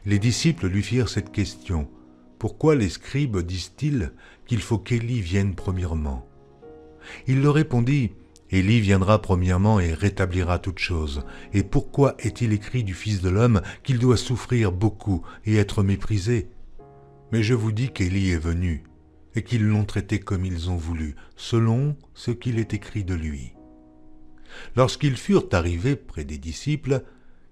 Les disciples lui firent cette question, « Pourquoi les scribes disent-ils qu'il faut qu'Élie vienne premièrement ?» Il leur répondit, Élie viendra premièrement et rétablira toutes choses. Et pourquoi est-il écrit du Fils de l'homme qu'il doit souffrir beaucoup et être méprisé? Mais je vous dis qu'Élie est venu, et qu'ils l'ont traité comme ils ont voulu, selon ce qu'il est écrit de lui. Lorsqu'ils furent arrivés près des disciples,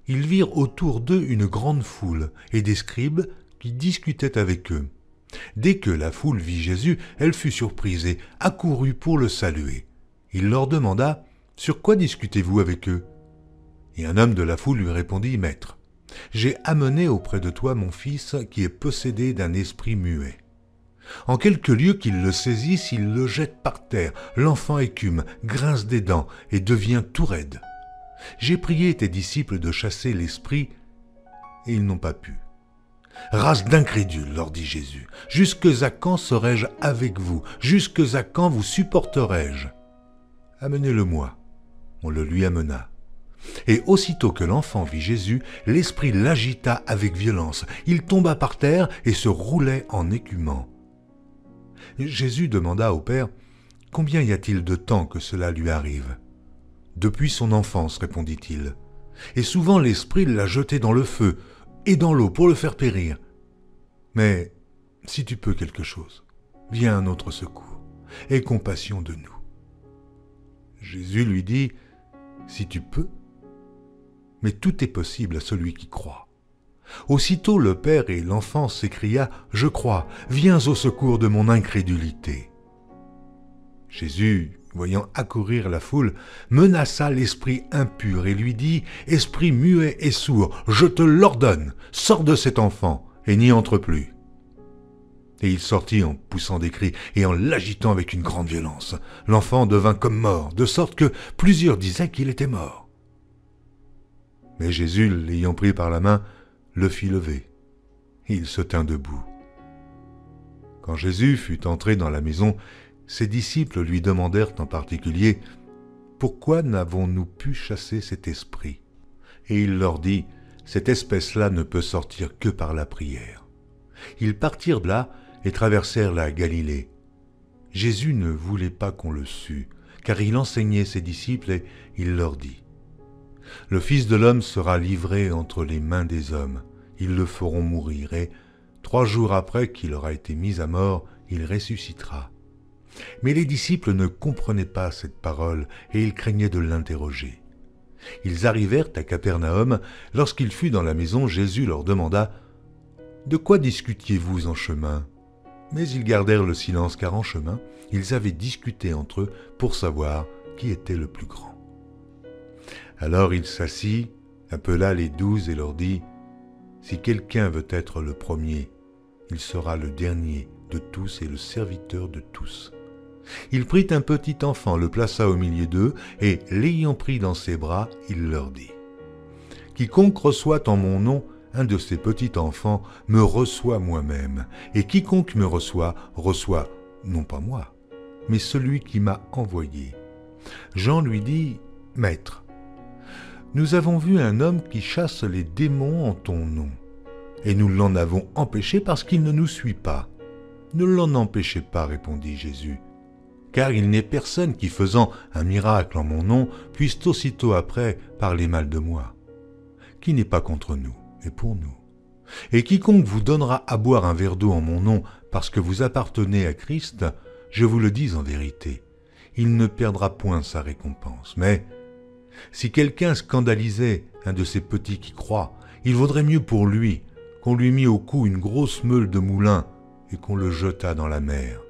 ils virent autour d'eux une grande foule et des scribes qui discutaient avec eux. Dès que la foule vit Jésus, elle fut surprise et accourut pour le saluer. Il leur demanda « Sur quoi discutez-vous avec eux ?» Et un homme de la foule lui répondit « Maître, j'ai amené auprès de toi mon fils qui est possédé d'un esprit muet. En quelque lieu qu'il le saisisse, il le jette par terre. L'enfant écume, grince des dents et devient tout raide. J'ai prié tes disciples de chasser l'esprit, et ils n'ont pas pu. Race d'incrédules, leur dit Jésus, jusque à quand serai-je avec vous? Jusque à quand vous supporterai-je? Amenez-le-moi. On le lui amena. Et aussitôt que l'enfant vit Jésus, l'esprit l'agita avec violence. Il tomba par terre et se roulait en écumant. Jésus demanda au Père, « Combien y a-t-il de temps que cela lui arrive ?» « Depuis son enfance, répondit-il. Et souvent l'esprit l'a jeté dans le feu et dans l'eau pour le faire périr. Mais si tu peux quelque chose, viens à notre secours, aie compassion de nous. » Jésus lui dit, « Si tu peux, mais tout est possible à celui qui croit. » Aussitôt le père et l'enfant s'écria, « Je crois, viens au secours de mon incrédulité. » Jésus, voyant accourir la foule, menaça l'esprit impur et lui dit, « Esprit muet et sourd, je te l'ordonne, sors de cet enfant et n'y entre plus. » Et il sortit en poussant des cris et en l'agitant avec une grande violence. L'enfant devint comme mort, de sorte que plusieurs disaient qu'il était mort. Mais Jésus, l'ayant pris par la main, le fit lever. Il se tint debout. Quand Jésus fut entré dans la maison, ses disciples lui demandèrent en particulier « Pourquoi n'avons-nous pu chasser cet esprit ?» Et il leur dit « Cette espèce-là ne peut sortir que par la prière. » Ils partirent de là et traversèrent la Galilée. Jésus ne voulait pas qu'on le sût, car il enseignait ses disciples et il leur dit « Le Fils de l'homme sera livré entre les mains des hommes. Ils le feront mourir et 3 jours après qu'il aura été mis à mort, il ressuscitera. » Mais les disciples ne comprenaient pas cette parole et ils craignaient de l'interroger. Ils arrivèrent à Capernaum. Lorsqu'il fut dans la maison, Jésus leur demanda « De quoi discutiez-vous en chemin ?» Mais ils gardèrent le silence car en chemin, ils avaient discuté entre eux pour savoir qui était le plus grand. Alors il s'assit, appela les 12 et leur dit « Si quelqu'un veut être le premier, il sera le dernier de tous et le serviteur de tous. » Il prit un petit enfant, le plaça au milieu d'eux, et l'ayant pris dans ses bras, il leur dit « Quiconque reçoit en mon nom un de ces petits enfants me reçoit moi-même, et quiconque me reçoit, reçoit non pas moi, mais celui qui m'a envoyé. » Jean lui dit « Maître, nous avons vu un homme qui chasse les démons en ton nom, et nous l'en avons empêché parce qu'il ne nous suit pas. » « Ne l'en empêchez pas, répondit Jésus, car il n'est personne qui, faisant un miracle en mon nom, puisse aussitôt après parler mal de moi. Qui n'est pas contre nous, mais pour nous. Et quiconque vous donnera à boire un verre d'eau en mon nom, parce que vous appartenez à Christ, je vous le dis en vérité, il ne perdra point sa récompense. Mais si quelqu'un scandalisait un de ces petits qui croient, il vaudrait mieux pour lui qu'on lui mît au cou une grosse meule de moulin et qu'on le jetât dans la mer.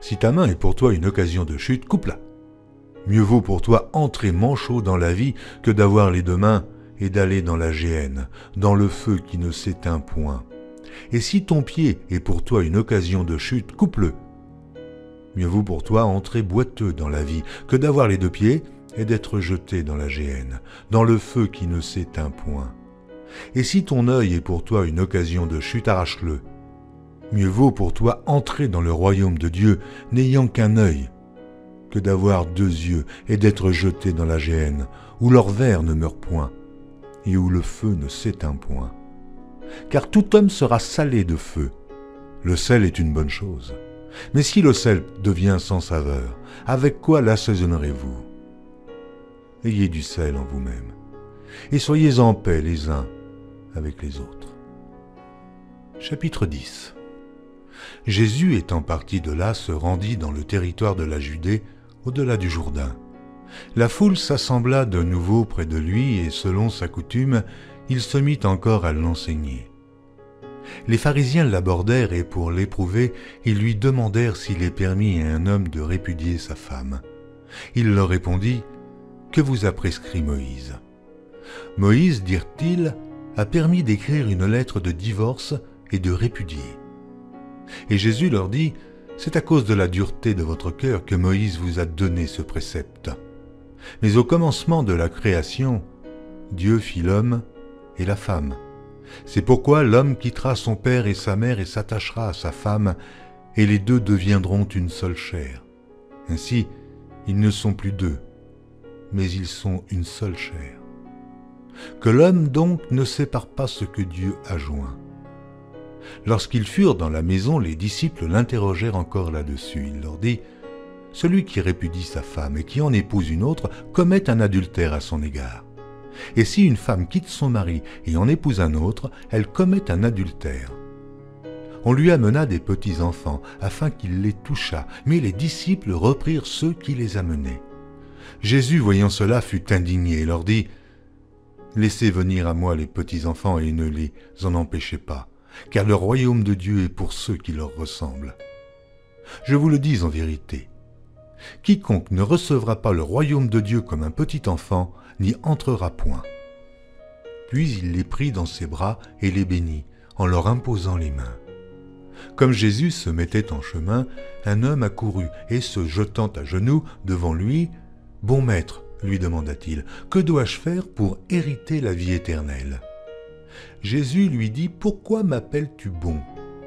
Si ta main est pour toi une occasion de chute, coupe-la. Mieux vaut pour toi entrer manchot dans la vie que d'avoir les 2 mains et d'aller dans la géhenne, dans le feu qui ne s'éteint point. Et si ton pied est pour toi une occasion de chute, coupe-le. Mieux vaut pour toi entrer boiteux dans la vie que d'avoir les 2 pieds et d'être jeté dans la géhenne, dans le feu qui ne s'éteint point. Et si ton œil est pour toi une occasion de chute, arrache-le. Mieux vaut pour toi entrer dans le royaume de Dieu n'ayant qu'un œil, que d'avoir 2 yeux et d'être jeté dans la géhenne, où leur ver ne meurt point, et où le feu ne s'éteint point. Car tout homme sera salé de feu. Le sel est une bonne chose, Mais si le sel devient sans saveur, avec quoi l'assaisonnerez-vous? Ayez du sel en vous-même, et soyez en paix les uns avec les autres. Chapitre 10. Jésus étant parti de là se rendit dans le territoire de la Judée, au-delà du Jourdain. La foule s'assembla de nouveau près de lui et selon sa coutume, il se mit encore à l'enseigner. Les pharisiens l'abordèrent et pour l'éprouver, ils lui demandèrent s'il est permis à un homme de répudier sa femme. Il leur répondit, « Que vous a prescrit Moïse ?» Moïse, dirent-ils, a permis d'écrire une lettre de divorce et de répudier. Et Jésus leur dit, « C'est à cause de la dureté de votre cœur que Moïse vous a donné ce précepte. Mais au commencement de la création, Dieu fit l'homme et la femme. C'est pourquoi l'homme quittera son père et sa mère et s'attachera à sa femme, et les deux deviendront une seule chair. Ainsi, ils ne sont plus deux, mais ils sont une seule chair. Que l'homme donc ne sépare pas ce que Dieu a joint. » Lorsqu'ils furent dans la maison, les disciples l'interrogèrent encore là-dessus. Il leur dit, « Celui qui répudie sa femme et qui en épouse une autre commet un adultère à son égard. Et si une femme quitte son mari et en épouse un autre, elle commet un adultère. » On lui amena des petits-enfants afin qu'il les touchât, mais les disciples reprirent ceux qui les amenaient. Jésus, voyant cela, fut indigné et leur dit, « Laissez venir à moi les petits-enfants et ne les en empêchez pas, car le royaume de Dieu est pour ceux qui leur ressemblent. Je vous le dis en vérité, quiconque ne recevra pas le royaume de Dieu comme un petit enfant n'y entrera point. » Puis il les prit dans ses bras et les bénit, en leur imposant les mains. Comme Jésus se mettait en chemin, un homme accourut et se jetant à genoux devant lui, « Bon maître, lui demanda-t-il, que dois-je faire pour hériter la vie éternelle ?» Jésus lui dit, « Pourquoi m'appelles-tu bon?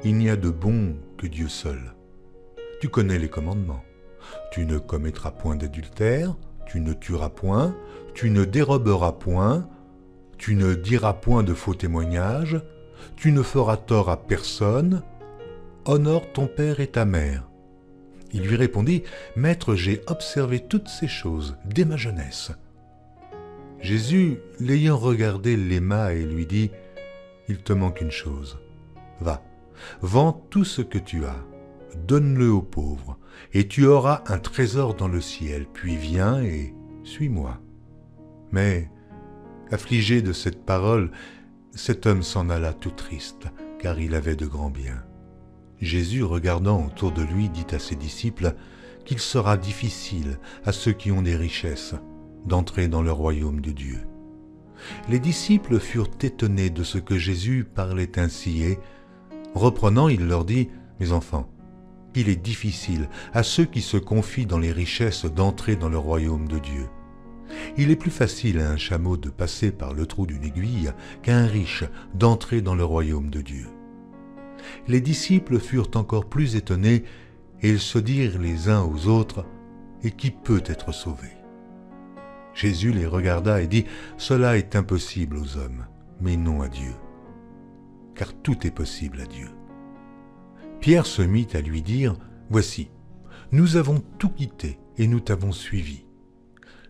Il n'y a de bon que Dieu seul. Tu connais les commandements. Tu ne commettras point d'adultère, tu ne tueras point, tu ne déroberas point, tu ne diras point de faux témoignages, tu ne feras tort à personne, honore ton père et ta mère. » Il lui répondit, « Maître, j'ai observé toutes ces choses dès ma jeunesse. » Jésus, l'ayant regardé, l'aima et lui dit, « Il te manque une chose. Va, vends tout ce que tu as, donne-le aux pauvres, et tu auras un trésor dans le ciel, puis viens et suis-moi. » Mais, affligé de cette parole, cet homme s'en alla tout triste, car il avait de grands biens. Jésus, regardant autour de lui, dit à ses disciples qu'il sera difficile à ceux qui ont des richesses d'entrer dans le royaume de Dieu. Les disciples furent étonnés de ce que Jésus parlait ainsi et, reprenant, il leur dit, « Mes enfants, il est difficile à ceux qui se confient dans les richesses d'entrer dans le royaume de Dieu. Il est plus facile à un chameau de passer par le trou d'une aiguille qu'à un riche d'entrer dans le royaume de Dieu. » Les disciples furent encore plus étonnés et ils se dirent les uns aux autres, « Et qui peut être sauvé ?» Jésus les regarda et dit, « Cela est impossible aux hommes, mais non à Dieu, car tout est possible à Dieu. » Pierre se mit à lui dire, « Voici, nous avons tout quitté et nous t'avons suivi. »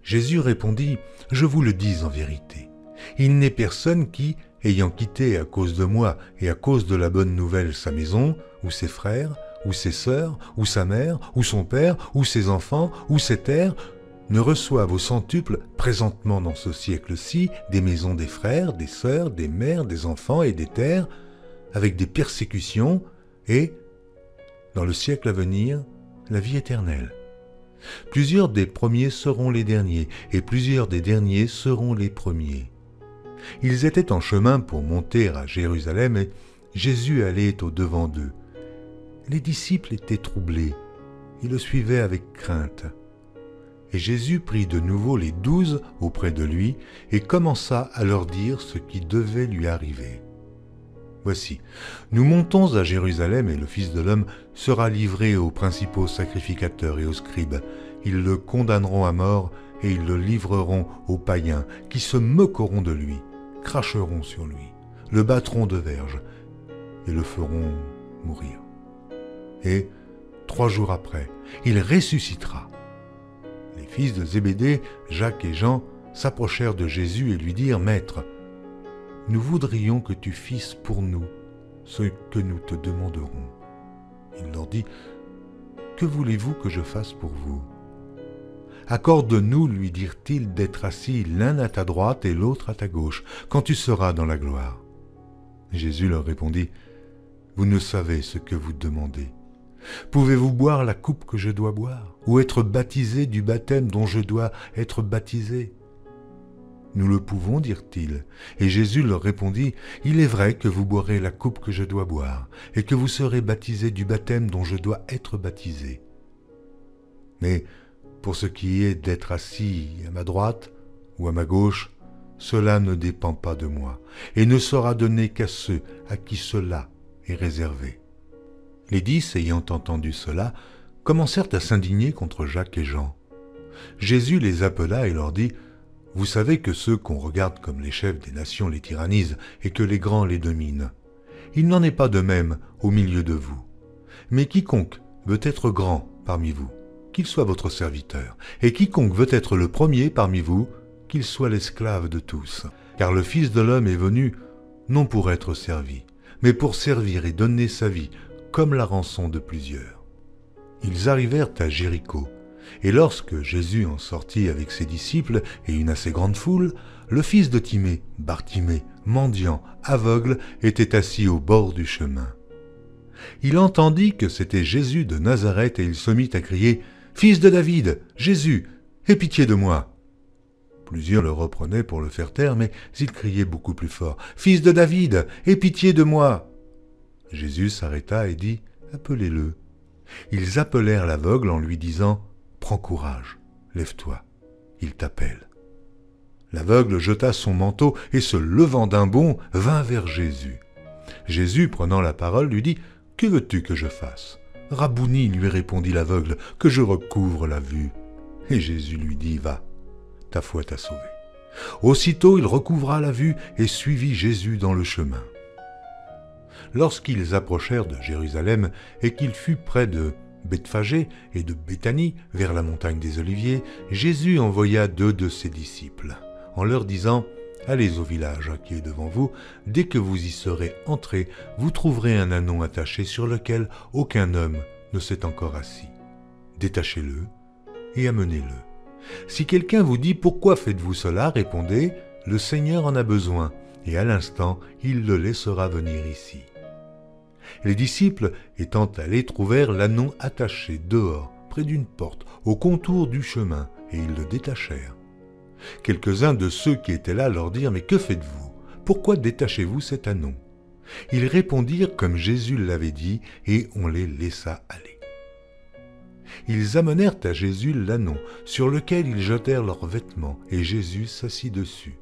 Jésus répondit, « Je vous le dis en vérité, il n'est personne qui, ayant quitté à cause de moi et à cause de la bonne nouvelle sa maison, ou ses frères, ou ses sœurs, ou sa mère, ou son père, ou ses enfants, ou ses terres, ne reçoive au centuple présentement dans ce siècle-ci des maisons des frères, des sœurs, des mères, des enfants et des terres, avec des persécutions, et, dans le siècle à venir, la vie éternelle. Plusieurs des premiers seront les derniers, et plusieurs des derniers seront les premiers. » Ils étaient en chemin pour monter à Jérusalem, et Jésus allait au-devant d'eux. Les disciples étaient troublés, ils le suivaient avec crainte. Et Jésus prit de nouveau les 12 auprès de lui, et commença à leur dire ce qui devait lui arriver. « Voici, nous montons à Jérusalem, et le Fils de l'homme sera livré aux principaux sacrificateurs et aux scribes. Ils le condamneront à mort, et ils le livreront aux païens, qui se moqueront de lui, cracheront sur lui, le battront de verges, et le feront mourir. Et 3 jours après, il ressuscitera. » Les fils de Zébédée, Jacques et Jean, s'approchèrent de Jésus et lui dirent « Maître, nous voudrions que tu fisses pour nous ce que nous te demanderons. » Il leur dit « Que voulez-vous que je fasse pour vous ?» « Accorde-nous, lui dirent-ils, d'être assis l'un à ta droite et l'autre à ta gauche, quand tu seras dans la gloire. » Jésus leur répondit « Vous ne savez ce que vous demandez. Pouvez-vous boire la coupe que je dois boire, ou être baptisé du baptême dont je dois être baptisé ?» Nous le pouvons, dirent-ils. Et Jésus leur répondit, « Il est vrai que vous boirez la coupe que je dois boire, et que vous serez baptisés du baptême dont je dois être baptisé. Mais pour ce qui est d'être assis à ma droite ou à ma gauche, cela ne dépend pas de moi, et ne sera donné qu'à ceux à qui cela est réservé. » Les 10, ayant entendu cela, commencèrent à s'indigner contre Jacques et Jean. Jésus les appela et leur dit, « Vous savez que ceux qu'on regarde comme les chefs des nations les tyrannisent et que les grands les dominent. Il n'en est pas de même au milieu de vous. Mais quiconque veut être grand parmi vous, qu'il soit votre serviteur, et quiconque veut être le premier parmi vous, qu'il soit l'esclave de tous. Car le Fils de l'homme est venu, non pour être servi, mais pour servir et donner sa vie, comme la rançon de plusieurs. » Ils arrivèrent à Jéricho, et lorsque Jésus en sortit avec ses disciples et une assez grande foule, le fils de Timée, Bartimée, mendiant, aveugle, était assis au bord du chemin. Il entendit que c'était Jésus de Nazareth et il se mit à crier « Fils de David, Jésus, aie pitié de moi !» Plusieurs le reprenaient pour le faire taire, mais il criait beaucoup plus fort « Fils de David, aie pitié de moi !» Jésus s'arrêta et dit « Appelez-le. » Ils appelèrent l'aveugle en lui disant « Prends courage, lève-toi, il t'appelle. » L'aveugle jeta son manteau et se levant d'un bond, vint vers Jésus. Jésus, prenant la parole, lui dit « Que veux-tu que je fasse ?» « Rabouni, lui répondit l'aveugle, que je recouvre la vue. » Et Jésus lui dit « Va, ta foi t'a sauvé. » Aussitôt il recouvra la vue et suivit Jésus dans le chemin. Lorsqu'ils approchèrent de Jérusalem et qu'il fut près de Bethphagée et de Béthanie, vers la montagne des Oliviers, Jésus envoya 2 de ses disciples, en leur disant « Allez au village qui est devant vous, dès que vous y serez entrés, vous trouverez un ânon attaché sur lequel aucun homme ne s'est encore assis. Détachez-le et amenez-le. Si quelqu'un vous dit « Pourquoi faites-vous cela ?» répondez « Le Seigneur en a besoin, et à l'instant, il le laissera venir ici. » Les disciples, étant allés, trouvèrent l'ânon attaché dehors, près d'une porte, au contour du chemin, et ils le détachèrent. Quelques-uns de ceux qui étaient là leur dirent « Mais que faites-vous? Pourquoi détachez-vous cet ânon ?» Ils répondirent comme Jésus l'avait dit, et on les laissa aller. Ils amenèrent à Jésus l'ânon, sur lequel ils jetèrent leurs vêtements, et Jésus s'assit dessus.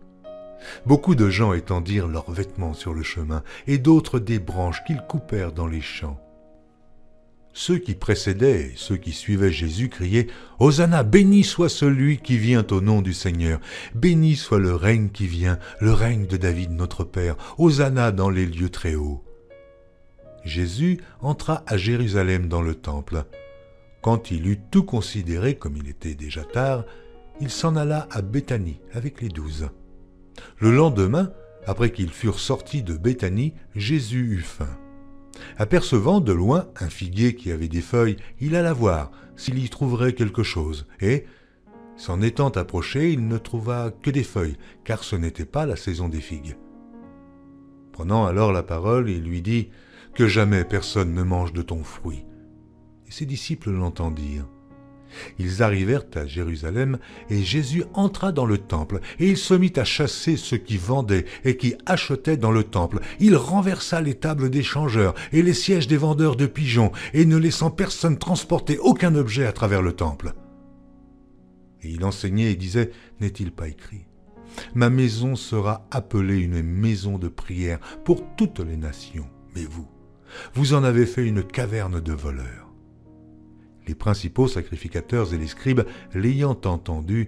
Beaucoup de gens étendirent leurs vêtements sur le chemin, et d'autres des branches qu'ils coupèrent dans les champs. Ceux qui précédaient et ceux qui suivaient Jésus criaient « Hosanna, béni soit celui qui vient au nom du Seigneur, béni soit le règne qui vient, le règne de David notre Père, Hosanna dans les lieux très hauts. » Jésus entra à Jérusalem dans le temple. Quand il eut tout considéré, comme il était déjà tard, il s'en alla à Béthanie avec les 12. Le lendemain, après qu'ils furent sortis de Béthanie, Jésus eut faim. Apercevant de loin un figuier qui avait des feuilles, il alla voir s'il y trouverait quelque chose, et, s'en étant approché, il ne trouva que des feuilles, car ce n'était pas la saison des figues. Prenant alors la parole, il lui dit « Que jamais personne ne mange de ton fruit. » Et ses disciples l'entendirent. Ils arrivèrent à Jérusalem, et Jésus entra dans le temple, et il se mit à chasser ceux qui vendaient et qui achetaient dans le temple. Il renversa les tables des changeurs et les sièges des vendeurs de pigeons, et ne laissant personne transporter aucun objet à travers le temple. Et il enseignait et disait, « N'est-il pas écrit ? Ma maison sera appelée une maison de prière pour toutes les nations, mais vous en avez fait une caverne de voleurs. » Les principaux sacrificateurs et les scribes, l'ayant entendu,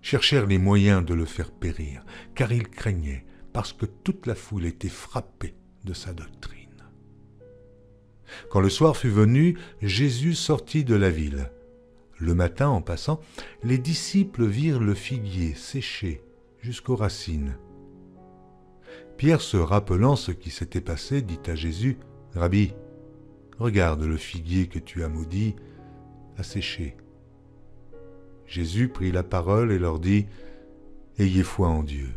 cherchèrent les moyens de le faire périr, car ils craignaient, parce que toute la foule était frappée de sa doctrine. Quand le soir fut venu, Jésus sortit de la ville. Le matin, en passant, les disciples virent le figuier séché jusqu'aux racines. Pierre, se rappelant ce qui s'était passé, dit à Jésus, « Rabbi, regarde le figuier que tu as maudit, a séché. » Jésus prit la parole et leur dit, « Ayez foi en Dieu.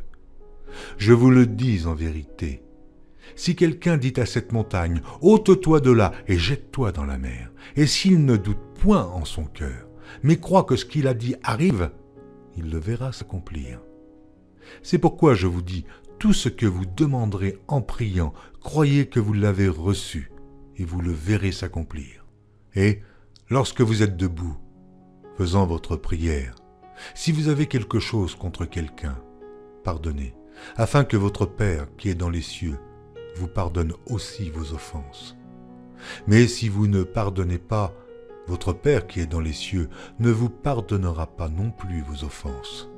Je vous le dis en vérité, si quelqu'un dit à cette montagne, « Ôte-toi de là et jette-toi dans la mer », et s'il ne doute point en son cœur, mais croit que ce qu'il a dit arrive, il le verra s'accomplir. C'est pourquoi je vous dis, tout ce que vous demanderez en priant, croyez que vous l'avez reçu, et vous le verrez s'accomplir. Et, lorsque vous êtes debout, faisant votre prière, si vous avez quelque chose contre quelqu'un, pardonnez, afin que votre Père qui est dans les cieux vous pardonne aussi vos offenses. Mais si vous ne pardonnez pas, votre Père qui est dans les cieux ne vous pardonnera pas non plus vos offenses. »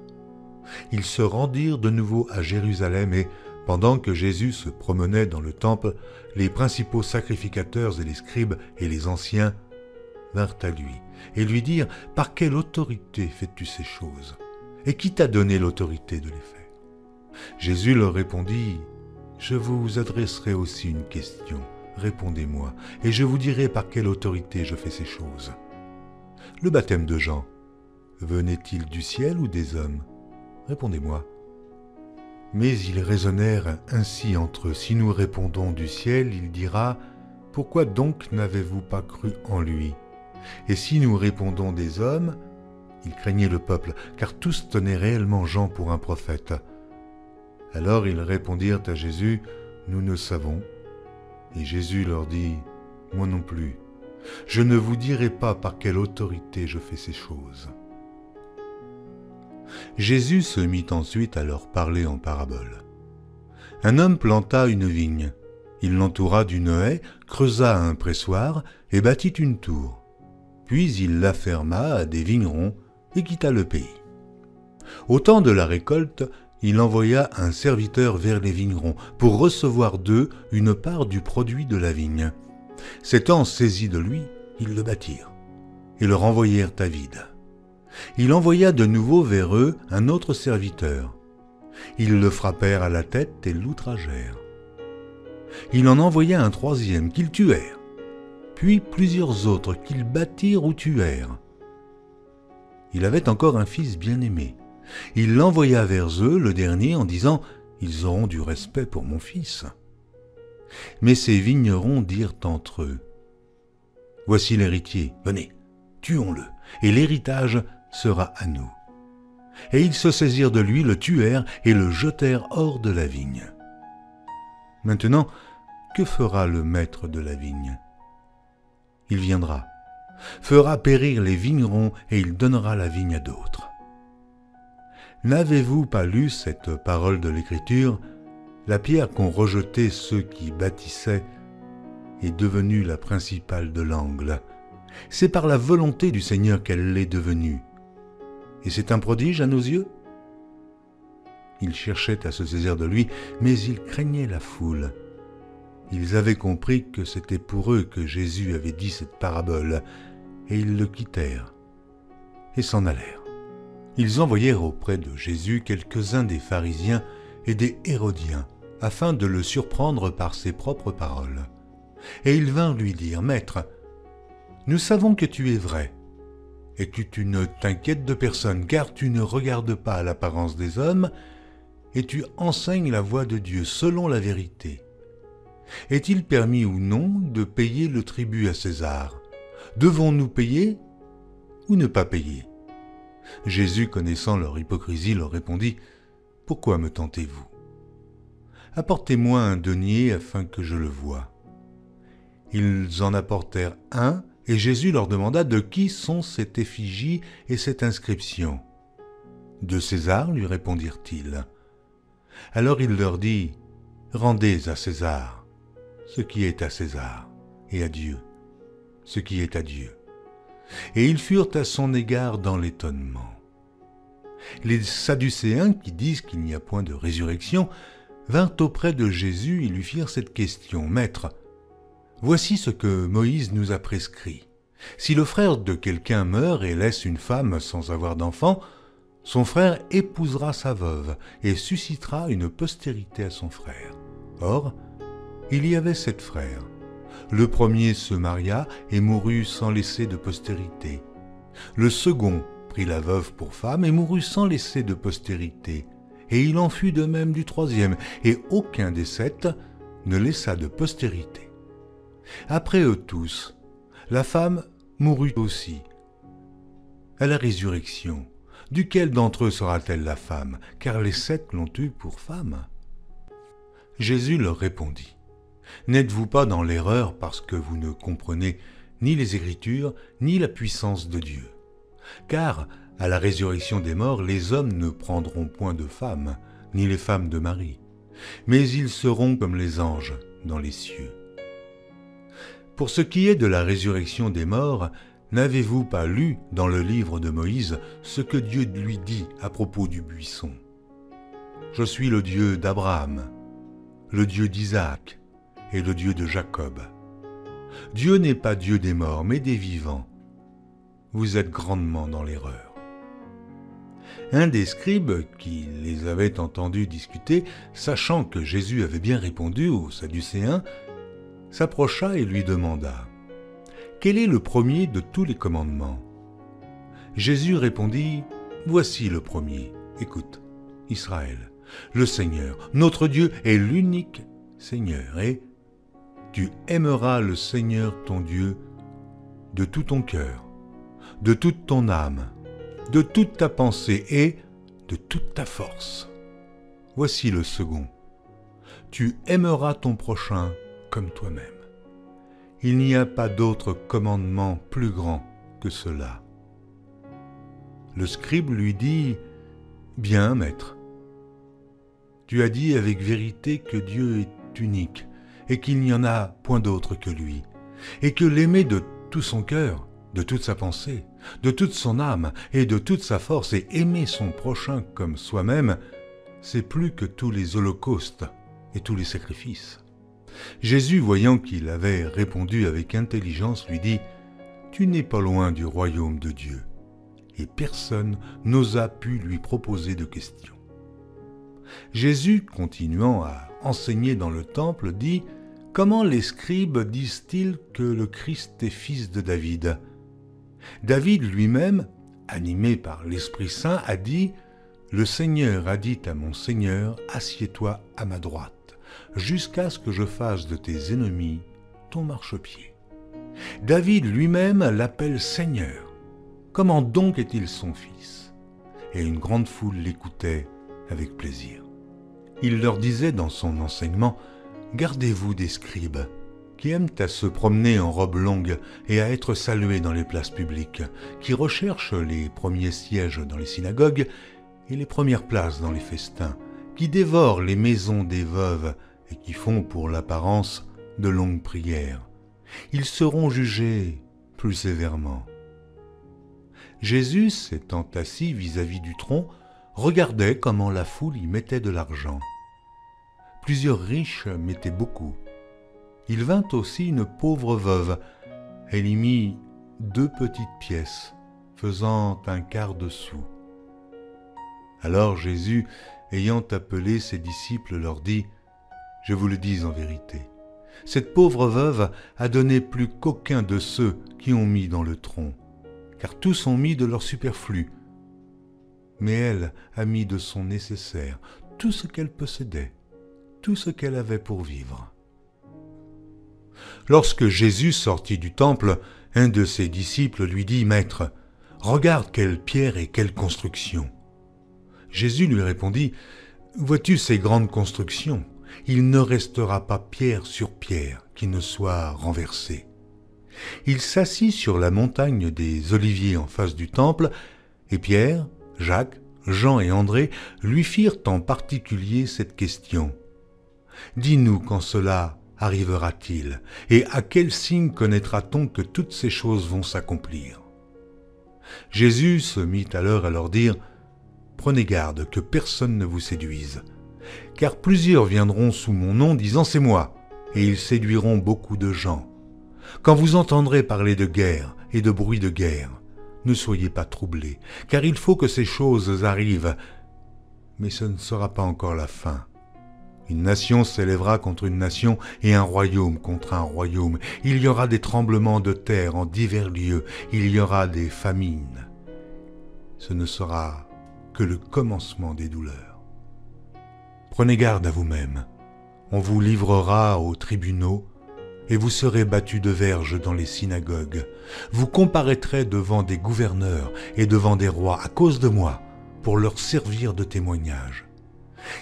Ils se rendirent de nouveau à Jérusalem et, pendant que Jésus se promenait dans le temple, les principaux sacrificateurs et les scribes et les anciens vinrent à lui et lui dirent « Par quelle autorité fais-tu ces choses? Et qui t'a donné l'autorité de les faire ?» Jésus leur répondit « Je vous adresserai aussi une question. Répondez-moi, et je vous dirai par quelle autorité je fais ces choses. Le baptême de Jean, venait-il du ciel ou des hommes? Répondez-moi. » Mais ils raisonnèrent ainsi entre eux. Si nous répondons du ciel, il dira, « Pourquoi donc n'avez-vous pas cru en lui ?» Et si nous répondons des hommes, ils craignaient le peuple, car tous tenaient réellement Jean pour un prophète. Alors ils répondirent à Jésus, « Nous ne savons. » Et Jésus leur dit, « Moi non plus. Je ne vous dirai pas par quelle autorité je fais ces choses. » Jésus se mit ensuite à leur parler en parabole. Un homme planta une vigne. Il l'entoura d'une haie, creusa un pressoir et bâtit une tour. Puis il la ferma à des vignerons et quitta le pays. Au temps de la récolte, il envoya un serviteur vers les vignerons pour recevoir d'eux une part du produit de la vigne. S'étant saisis de lui, ils le battirent et le renvoyèrent à vide. Il envoya de nouveau vers eux un autre serviteur. Ils le frappèrent à la tête et l'outragèrent. Il en envoya un troisième qu'ils tuèrent, puis plusieurs autres qu'ils battirent ou tuèrent. Il avait encore un fils bien-aimé. Il l'envoya vers eux, le dernier, en disant « Ils auront du respect pour mon fils. » Mais ces vignerons dirent entre eux « Voici l'héritier, venez, tuons-le, et l'héritage sera à nous. » Et ils se saisirent de lui, le tuèrent et le jetèrent hors de la vigne. Maintenant, que fera le maître de la vigne? Il viendra, fera périr les vignerons et il donnera la vigne à d'autres. N'avez-vous pas lu cette parole de l'Écriture? La pierre qu'ont rejetée ceux qui bâtissaient est devenue la principale de l'angle. C'est par la volonté du Seigneur qu'elle l'est devenue. Et c'est un prodige à nos yeux? Ils cherchaient à se saisir de lui, mais ils craignaient la foule. Ils avaient compris que c'était pour eux que Jésus avait dit cette parabole, et ils le quittèrent et s'en allèrent. Ils envoyèrent auprès de Jésus quelques-uns des pharisiens et des hérodiens, afin de le surprendre par ses propres paroles. Et ils vinrent lui dire, « Maître, nous savons que tu es vrai, et que tu ne t'inquiètes de personne, car tu ne regardes pas à l'apparence des hommes, et tu enseignes la voie de Dieu selon la vérité. Est-il permis ou non de payer le tribut à César? Devons-nous payer ou ne pas payer ?» Jésus, connaissant leur hypocrisie, leur répondit, « Pourquoi me tentez-vous? Apportez-moi un denier afin que je le voie. » Ils en apportèrent un, et Jésus leur demanda de qui sont cette effigie et cette inscription. « De César, lui répondirent-ils. Alors il leur dit, « Rendez à César ce qui est à César, et à Dieu ce qui est à Dieu. » Et ils furent à son égard dans l'étonnement. Les Sadducéens, qui disent qu'il n'y a point de résurrection, vinrent auprès de Jésus et lui firent cette question, « Maître, Voici ce que Moïse nous a prescrit. Si le frère de quelqu'un meurt et laisse une femme sans avoir d'enfant, son frère épousera sa veuve et suscitera une postérité à son frère. Or, il y avait 7 frères. Le premier se maria et mourut sans laisser de postérité. Le second prit la veuve pour femme et mourut sans laisser de postérité. Et il en fut de même du troisième, et aucun des 7 ne laissa de postérité. Après eux tous, la femme mourut aussi. À la résurrection, duquel d'entre eux sera-t-elle la femme, car les 7 l'ont eue pour femme? Jésus leur répondit, « N'êtes-vous pas dans l'erreur parce que vous ne comprenez ni les Écritures, ni la puissance de Dieu? Car, à la résurrection des morts, les hommes ne prendront point de femmes, ni les femmes de Marie, mais ils seront comme les anges dans les cieux. Pour ce qui est de la résurrection des morts, n'avez-vous pas lu dans le livre de Moïse ce que Dieu lui dit à propos du buisson? Je suis le Dieu d'Abraham, le Dieu d'Isaac et le Dieu de Jacob. Dieu n'est pas Dieu des morts, mais des vivants. Vous êtes grandement dans l'erreur. » Un des scribes qui les avait entendus discuter, sachant que Jésus avait bien répondu aux Sadducéens, s'approcha et lui demanda « Quel est le premier de tous les commandements ?» Jésus répondit « Voici le premier. Écoute, Israël, le Seigneur, notre Dieu est l'unique Seigneur, et tu aimeras le Seigneur ton Dieu de tout ton cœur, de toute ton âme, de toute ta pensée et de toute ta force. Voici le second. Tu aimeras ton prochain comme toi-même. Il n'y a pas d'autre commandement plus grand que cela. » Le scribe lui dit, « Bien, maître, tu as dit avec vérité que Dieu est unique et qu'il n'y en a point d'autre que lui, et que l'aimer de tout son cœur, de toute sa pensée, de toute son âme et de toute sa force, et aimer son prochain comme soi-même, c'est plus que tous les holocaustes et tous les sacrifices. » Jésus, voyant qu'il avait répondu avec intelligence, lui dit « Tu n'es pas loin du royaume de Dieu. » Et personne n'osa pu lui proposer de questions. Jésus, continuant à enseigner dans le temple, dit « Comment les scribes disent-ils que le Christ est fils de David ?» David lui-même, animé par l'Esprit Saint, a dit « Le Seigneur a dit à mon Seigneur, assieds-toi à ma droite, jusqu'à ce que je fasse de tes ennemis ton marchepied. » David lui-même l'appelle Seigneur. Comment donc est-il son fils? Et une grande foule l'écoutait avec plaisir. Il leur disait dans son enseignement, « Gardez-vous des scribes, qui aiment à se promener en robe longue et à être salués dans les places publiques, qui recherchent les premiers sièges dans les synagogues et les premières places dans les festins, qui dévorent les maisons des veuves et qui font pour l'apparence de longues prières. Ils seront jugés plus sévèrement. » Jésus, s'étant assis vis-à-vis du tronc, regardait comment la foule y mettait de l'argent. Plusieurs riches mettaient beaucoup. Il vint aussi une pauvre veuve. Elle y mit 2 petites pièces, faisant un quart de sou. Alors Jésus, ayant appelé ses disciples, leur dit, « Je vous le dis en vérité, cette pauvre veuve a donné plus qu'aucun de ceux qui ont mis dans le tronc, car tous ont mis de leur superflu. Mais elle a mis de son nécessaire, tout ce qu'elle possédait, tout ce qu'elle avait pour vivre. » Lorsque Jésus sortit du temple, un de ses disciples lui dit, « Maître, regarde quelle pierre et quelle construction. » Jésus lui répondit, « Vois-tu ces grandes constructions? Il ne restera pas pierre sur pierre qui ne soit renversée. » Il s'assit sur la montagne des Oliviers en face du temple, et Pierre, Jacques, Jean et André lui firent en particulier cette question. « Dis-nous quand cela arrivera-t-il, et à quel signe connaîtra-t-on que toutes ces choses vont s'accomplir ?» Jésus se mit alors à leur dire, « Prenez garde que personne ne vous séduise, car plusieurs viendront sous mon nom disant « C'est moi », et ils séduiront beaucoup de gens. Quand vous entendrez parler de guerre et de bruit de guerre, ne soyez pas troublés, car il faut que ces choses arrivent. Mais ce ne sera pas encore la fin. Une nation s'élèvera contre une nation et un royaume contre un royaume. Il y aura des tremblements de terre en divers lieux. Il y aura des famines. Ce ne sera que le commencement des douleurs. Prenez garde à vous-même. On vous livrera aux tribunaux et vous serez battus de verges dans les synagogues. Vous comparaîtrez devant des gouverneurs et devant des rois à cause de moi, pour leur servir de témoignage.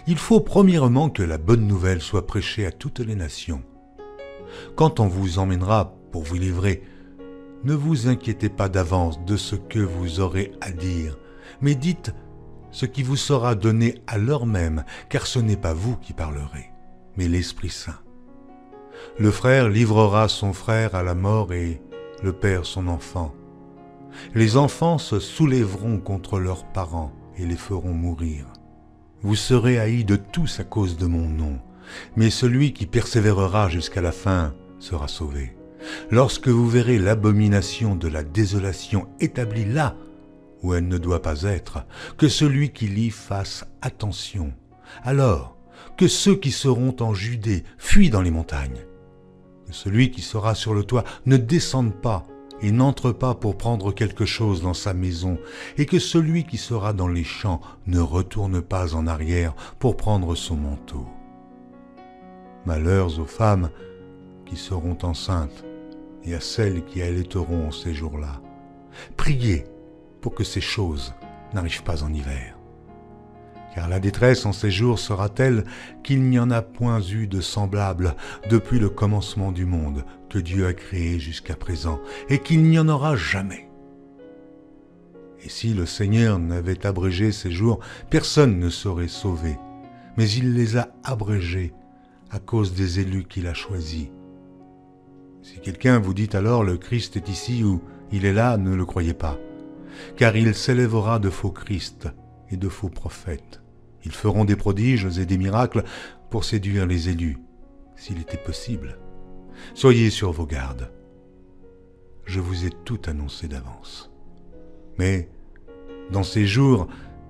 Il faut premièrement que la bonne nouvelle soit prêchée à toutes les nations. Quand on vous emmènera pour vous livrer, ne vous inquiétez pas d'avance de ce que vous aurez à dire, mais dites ce qui vous sera donné à l'heure même, car ce n'est pas vous qui parlerez, mais l'Esprit Saint. Le frère livrera son frère à la mort et le père son enfant. Les enfants se soulèveront contre leurs parents et les feront mourir. Vous serez haïs de tous à cause de mon nom, mais celui qui persévérera jusqu'à la fin sera sauvé. Lorsque vous verrez l'abomination de la désolation établie là où elle ne doit pas être, que celui qui lit fasse attention. Alors que ceux qui seront en Judée fuient dans les montagnes. Que celui qui sera sur le toit ne descende pas et n'entre pas pour prendre quelque chose dans sa maison, et que celui qui sera dans les champs ne retourne pas en arrière pour prendre son manteau. Malheurs aux femmes qui seront enceintes et à celles qui allaiteront en ces jours-là. Priez pour que ces choses n'arrivent pas en hiver. Car la détresse en ces jours sera telle qu'il n'y en a point eu de semblable depuis le commencement du monde que Dieu a créé jusqu'à présent, et qu'il n'y en aura jamais. Et si le Seigneur n'avait abrégé ces jours, personne ne serait sauvé, mais il les a abrégés à cause des élus qu'il a choisis. Si quelqu'un vous dit alors le Christ est ici ou il est là, ne le croyez pas, car il s'élèvera de faux Christ et de faux prophètes. Ils feront des prodiges et des miracles pour séduire les élus, s'il était possible. Soyez sur vos gardes. Je vous ai tout annoncé d'avance. Mais, dans ces jours,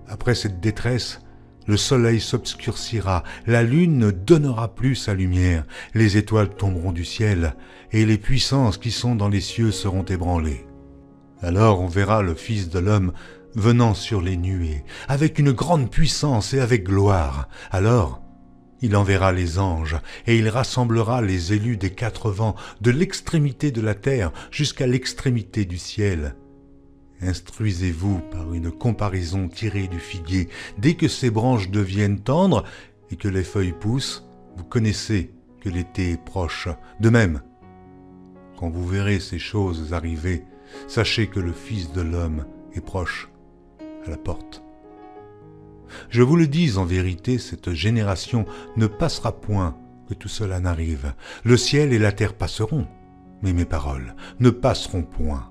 après cette détresse, le soleil s'obscurcira, la lune ne donnera plus sa lumière, les étoiles tomberont du ciel, et les puissances qui sont dans les cieux seront ébranlées. Alors on verra le Fils de l'homme venant sur les nuées, avec une grande puissance et avec gloire. Alors, il enverra les anges, et il rassemblera les élus des quatre vents, de l'extrémité de la terre jusqu'à l'extrémité du ciel. Instruisez-vous par une comparaison tirée du figuier. Dès que ses branches deviennent tendres et que les feuilles poussent, vous connaissez que l'été est proche. De même, quand vous verrez ces choses arriver, sachez que le Fils de l'homme est proche, à la porte. Je vous le dis en vérité, cette génération ne passera point que tout cela n'arrive. Le ciel et la terre passeront, mais mes paroles ne passeront point.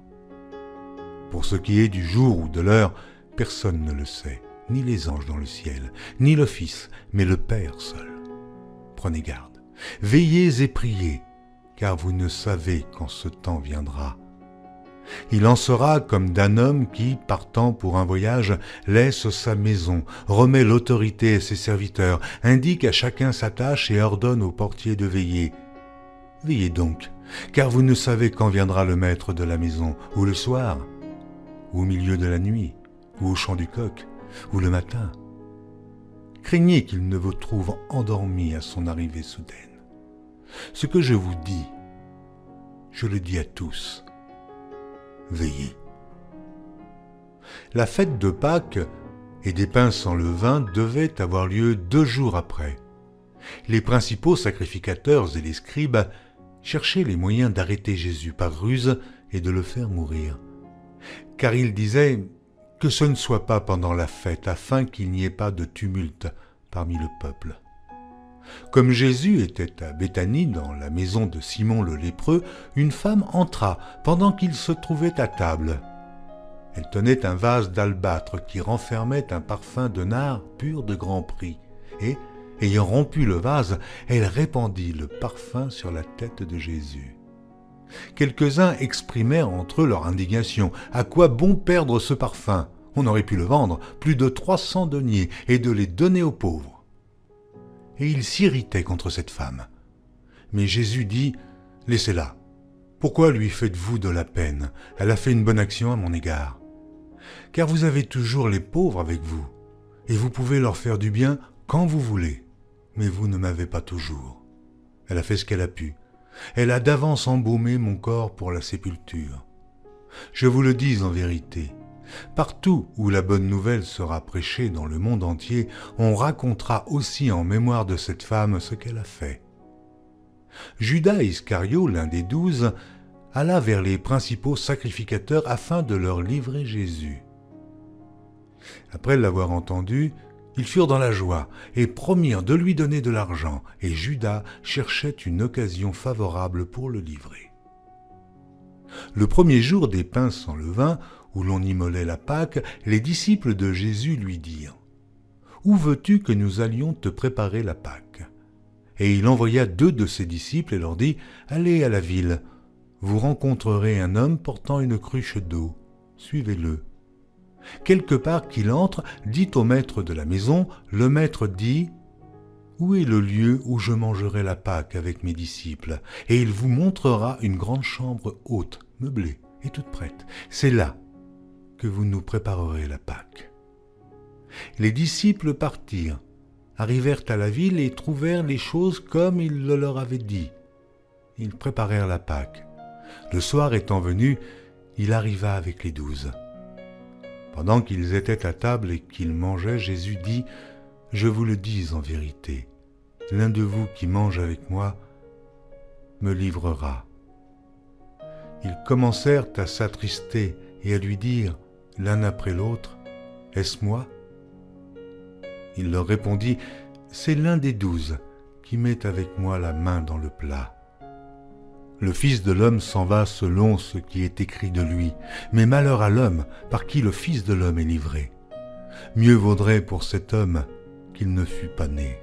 Pour ce qui est du jour ou de l'heure, personne ne le sait, ni les anges dans le ciel, ni le Fils, mais le Père seul. Prenez garde, veillez et priez, car vous ne savez quand ce temps viendra. Il en sera comme d'un homme qui, partant pour un voyage, laisse sa maison, remet l'autorité à ses serviteurs, indique à chacun sa tâche et ordonne au portier de veiller. Veillez donc, car vous ne savez quand viendra le maître de la maison, ou le soir, ou au milieu de la nuit, ou au chant du coq, ou le matin. Craignez qu'il ne vous trouve endormi à son arrivée soudaine. Ce que je vous dis, je le dis à tous. Veillez. La fête de Pâques et des pains sans levain devait avoir lieu 2 jours après. Les principaux sacrificateurs et les scribes cherchaient les moyens d'arrêter Jésus par ruse et de le faire mourir. Car ils disaient que ce ne soit pas pendant la fête, afin qu'il n'y ait pas de tumulte parmi le peuple. Comme Jésus était à Béthanie, dans la maison de Simon le lépreux, une femme entra pendant qu'il se trouvait à table. Elle tenait un vase d'albâtre qui renfermait un parfum de nard pur de grand prix, et, ayant rompu le vase, elle répandit le parfum sur la tête de Jésus. Quelques-uns exprimèrent entre eux leur indignation. À quoi bon perdre ce parfum? On aurait pu le vendre plus de 300 deniers et de les donner aux pauvres. Et ils s'irritaient contre cette femme. Mais Jésus dit, « Laissez-la. Pourquoi lui faites-vous de la peine? Elle a fait une bonne action à mon égard. Car vous avez toujours les pauvres avec vous, et vous pouvez leur faire du bien quand vous voulez, mais vous ne m'avez pas toujours. Elle a fait ce qu'elle a pu. Elle a d'avance embaumé mon corps pour la sépulture. Je vous le dis en vérité, partout où la bonne nouvelle sera prêchée dans le monde entier, on racontera aussi en mémoire de cette femme ce qu'elle a fait. » Judas Iscario, l'un des 12, alla vers les principaux sacrificateurs afin de leur livrer Jésus. Après l'avoir entendu, ils furent dans la joie et promirent de lui donner de l'argent, et Judas cherchait une occasion favorable pour le livrer. Le premier jour des pains sans levain, où l'on immolait la Pâque, les disciples de Jésus lui dirent « Où veux-tu que nous allions te préparer la Pâque ?» Et il envoya 2 de ses disciples et leur dit « Allez à la ville, vous rencontrerez un homme portant une cruche d'eau, suivez-le. Quelque part qu'il entre, dites au maître de la maison, le maître dit « Où est le lieu où je mangerai la Pâque avec mes disciples ?» Et il vous montrera une grande chambre haute, meublée et toute prête. C'est là que vous nous préparerez la Pâque. Les disciples partirent, arrivèrent à la ville et trouvèrent les choses comme il le leur avait dit. Ils préparèrent la Pâque. Le soir étant venu, il arriva avec les 12. Pendant qu'ils étaient à table et qu'ils mangeaient, Jésus dit « Je vous le dis en vérité, l'un de vous qui mange avec moi me livrera. » Ils commencèrent à s'attrister et à lui dire l'un après l'autre « Est-ce moi ?» Il leur répondit « C'est l'un des 12 qui met avec moi la main dans le plat. Le Fils de l'homme s'en va selon ce qui est écrit de lui, mais malheur à l'homme par qui le Fils de l'homme est livré. Mieux vaudrait pour cet homme qu'il ne fût pas né. »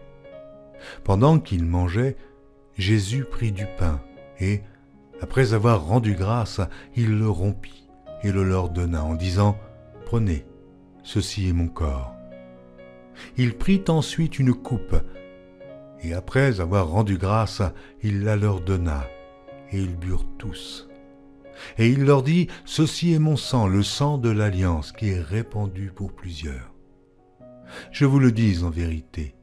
Pendant qu'il mangeait, Jésus prit du pain et, après avoir rendu grâce, il le rompit et le leur donna en disant « Prenez, ceci est mon corps. » Il prit ensuite une coupe, et après avoir rendu grâce, il la leur donna, et ils burent tous. Et il leur dit, « Ceci est mon sang, le sang de l'alliance, qui est répandu pour plusieurs. Je vous le dis en vérité,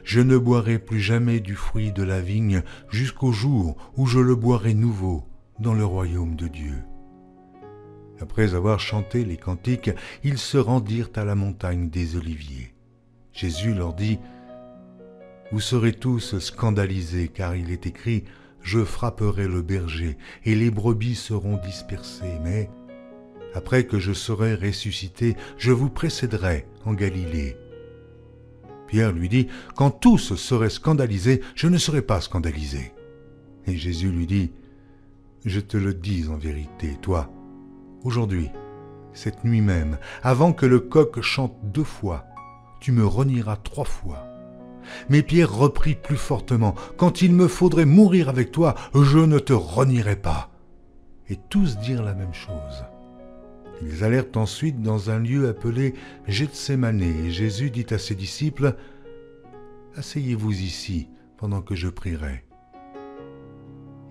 je ne boirai plus jamais du fruit de la vigne jusqu'au jour où je le boirai nouveau dans le royaume de Dieu. » Après avoir chanté les cantiques, ils se rendirent à la montagne des Oliviers. Jésus leur dit, « Vous serez tous scandalisés, car il est écrit, « Je frapperai le berger, et les brebis seront dispersées, mais après que je serai ressuscité, je vous précéderai en Galilée. » Pierre lui dit, « Quand tous seraient scandalisés, je ne serai pas scandalisé. » Et Jésus lui dit, « Je te le dis en vérité, toi, aujourd'hui, cette nuit même, avant que le coq chante 2 fois, tu me renieras 3 fois. » Mais Pierre reprit plus fortement, « Quand il me faudrait mourir avec toi, je ne te renierai pas. » Et tous dirent la même chose. Ils allèrent ensuite dans un lieu appelé Gethsémane, et Jésus dit à ses disciples, « Asseyez-vous ici, pendant que je prierai. »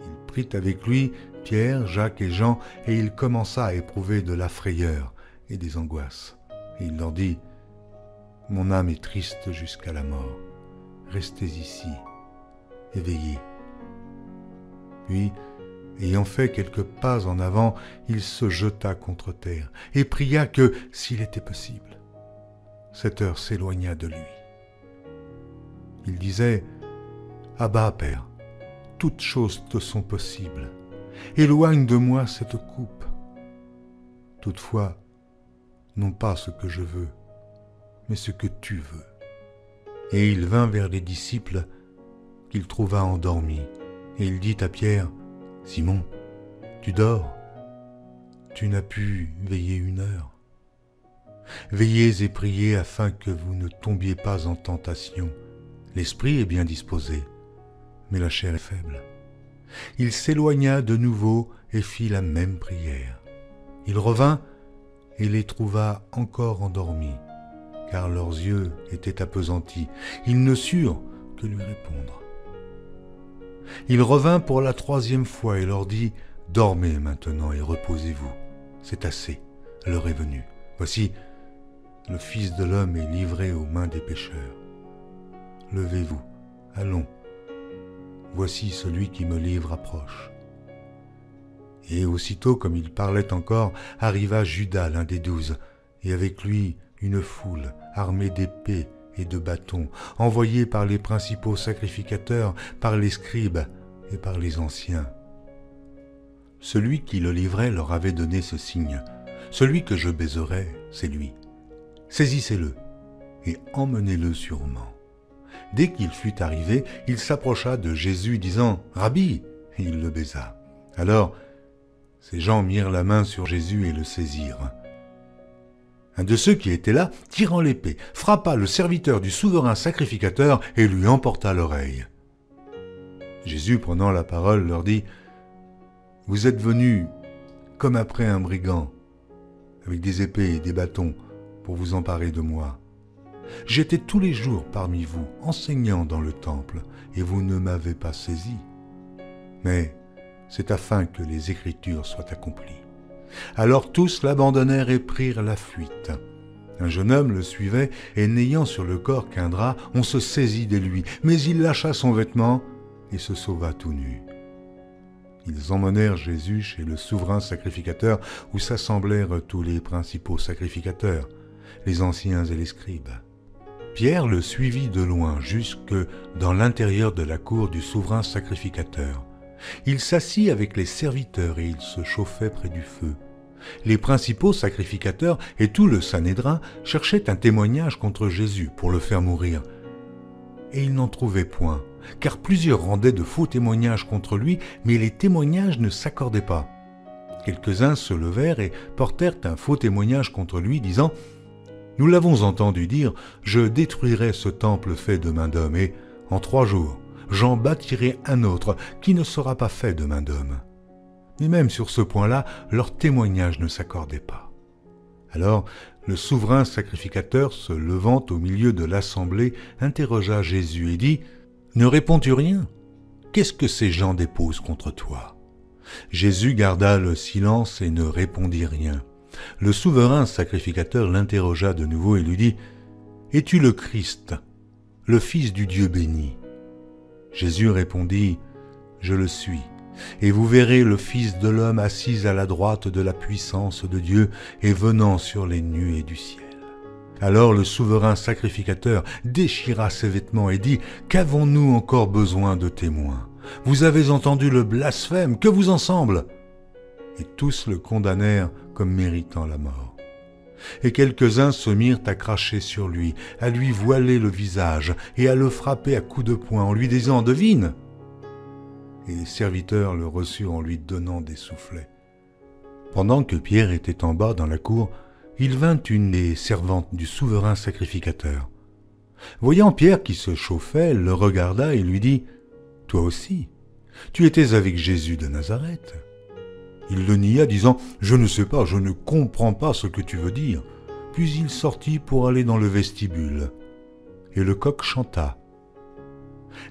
Il prit avec lui Pierre, Jacques et Jean, et il commença à éprouver de la frayeur et des angoisses. Et il leur dit, « Mon âme est triste jusqu'à la mort. Restez ici, et veillez. » Puis, ayant fait quelques pas en avant, il se jeta contre terre et pria que, s'il était possible, cette heure s'éloignât de lui. Il disait, « Abba, Père, toutes choses te sont possibles. Éloigne de moi cette coupe. Toutefois, non pas ce que je veux, mais ce que tu veux. » Et il vint vers les disciples qu'il trouva endormis, et il dit à Pierre, « Simon, tu dors? Tu n'as pu veiller 1 heure? Veillez et priez afin que vous ne tombiez pas en tentation. L'esprit est bien disposé, mais la chair est faible. » Il s'éloigna de nouveau et fit la même prière. Il revint et les trouva encore endormis, car leurs yeux étaient appesantis. Ils ne surent que lui répondre. Il revint pour la 3e fois et leur dit : « Dormez maintenant et reposez-vous. C'est assez, l'heure est venue. Voici, le Fils de l'homme est livré aux mains des pécheurs. Levez-vous, allons. Voici celui qui me livre approche. » Et aussitôt, comme il parlait encore, arriva Judas, l'un des 12, et avec lui une foule armée d'épées et de bâtons, envoyés par les principaux sacrificateurs, par les scribes et par les anciens. Celui qui le livrait leur avait donné ce signe : « Celui que je baiserai, c'est lui. Saisissez-le et emmenez-le sûrement. » Dès qu'il fut arrivé, il s'approcha de Jésus, disant : « Rabbi !» et il le baisa. Alors, ces gens mirent la main sur Jésus et le saisirent. Un de ceux qui étaient là, tirant l'épée, frappa le serviteur du souverain sacrificateur et lui emporta l'oreille. Jésus, prenant la parole, leur dit : « Vous êtes venus comme après un brigand, avec des épées et des bâtons, pour vous emparer de moi. J'étais tous les jours parmi vous, enseignant dans le temple, et vous ne m'avez pas saisi. Mais c'est afin que les Écritures soient accomplies. » Alors tous l'abandonnèrent et prirent la fuite. Un jeune homme le suivait, et n'ayant sur le corps qu'un drap, on se saisit de lui. Mais il lâcha son vêtement et se sauva tout nu. Ils emmenèrent Jésus chez le souverain sacrificateur, où s'assemblèrent tous les principaux sacrificateurs, les anciens et les scribes. Pierre le suivit de loin jusque dans l'intérieur de la cour du souverain sacrificateur. Il s'assit avec les serviteurs et il se chauffait près du feu. Les principaux sacrificateurs et tout le Sanhédrin cherchaient un témoignage contre Jésus pour le faire mourir. Et ils n'en trouvaient point, car plusieurs rendaient de faux témoignages contre lui, mais les témoignages ne s'accordaient pas. Quelques-uns se levèrent et portèrent un faux témoignage contre lui, disant : « Nous l'avons entendu dire, je détruirai ce temple fait de main d'homme, et en 3 jours, j'en bâtirai un autre qui ne sera pas fait de main d'homme. » Mais même sur ce point-là, leur témoignage ne s'accordait pas. Alors, le souverain sacrificateur, se levant au milieu de l'assemblée, interrogea Jésus et dit : « Ne réponds-tu rien ? Qu'est-ce que ces gens déposent contre toi ?» Jésus garda le silence et ne répondit rien. Le souverain sacrificateur l'interrogea de nouveau et lui dit : « Es-tu le Christ, le Fils du Dieu béni ?» Jésus répondit : « Je le suis, et vous verrez le Fils de l'homme assis à la droite de la puissance de Dieu et venant sur les nuées du ciel. » Alors le souverain sacrificateur déchira ses vêtements et dit : « Qu'avons-nous encore besoin de témoins ? Vous avez entendu le blasphème, que vous en semble ?» Et tous le condamnèrent comme méritant la mort. Et quelques-uns se mirent à cracher sur lui, à lui voiler le visage et à le frapper à coups de poing en lui disant : « Devine !» Et les serviteurs le reçurent en lui donnant des soufflets. Pendant que Pierre était en bas dans la cour, il vint une des servantes du souverain sacrificateur. Voyant Pierre qui se chauffait, elle le regarda et lui dit : « Toi aussi, tu étais avec Jésus de Nazareth. » Il le nia, disant : « Je ne sais pas, je ne comprends pas ce que tu veux dire. » Puis il sortit pour aller dans le vestibule. Et le coq chanta.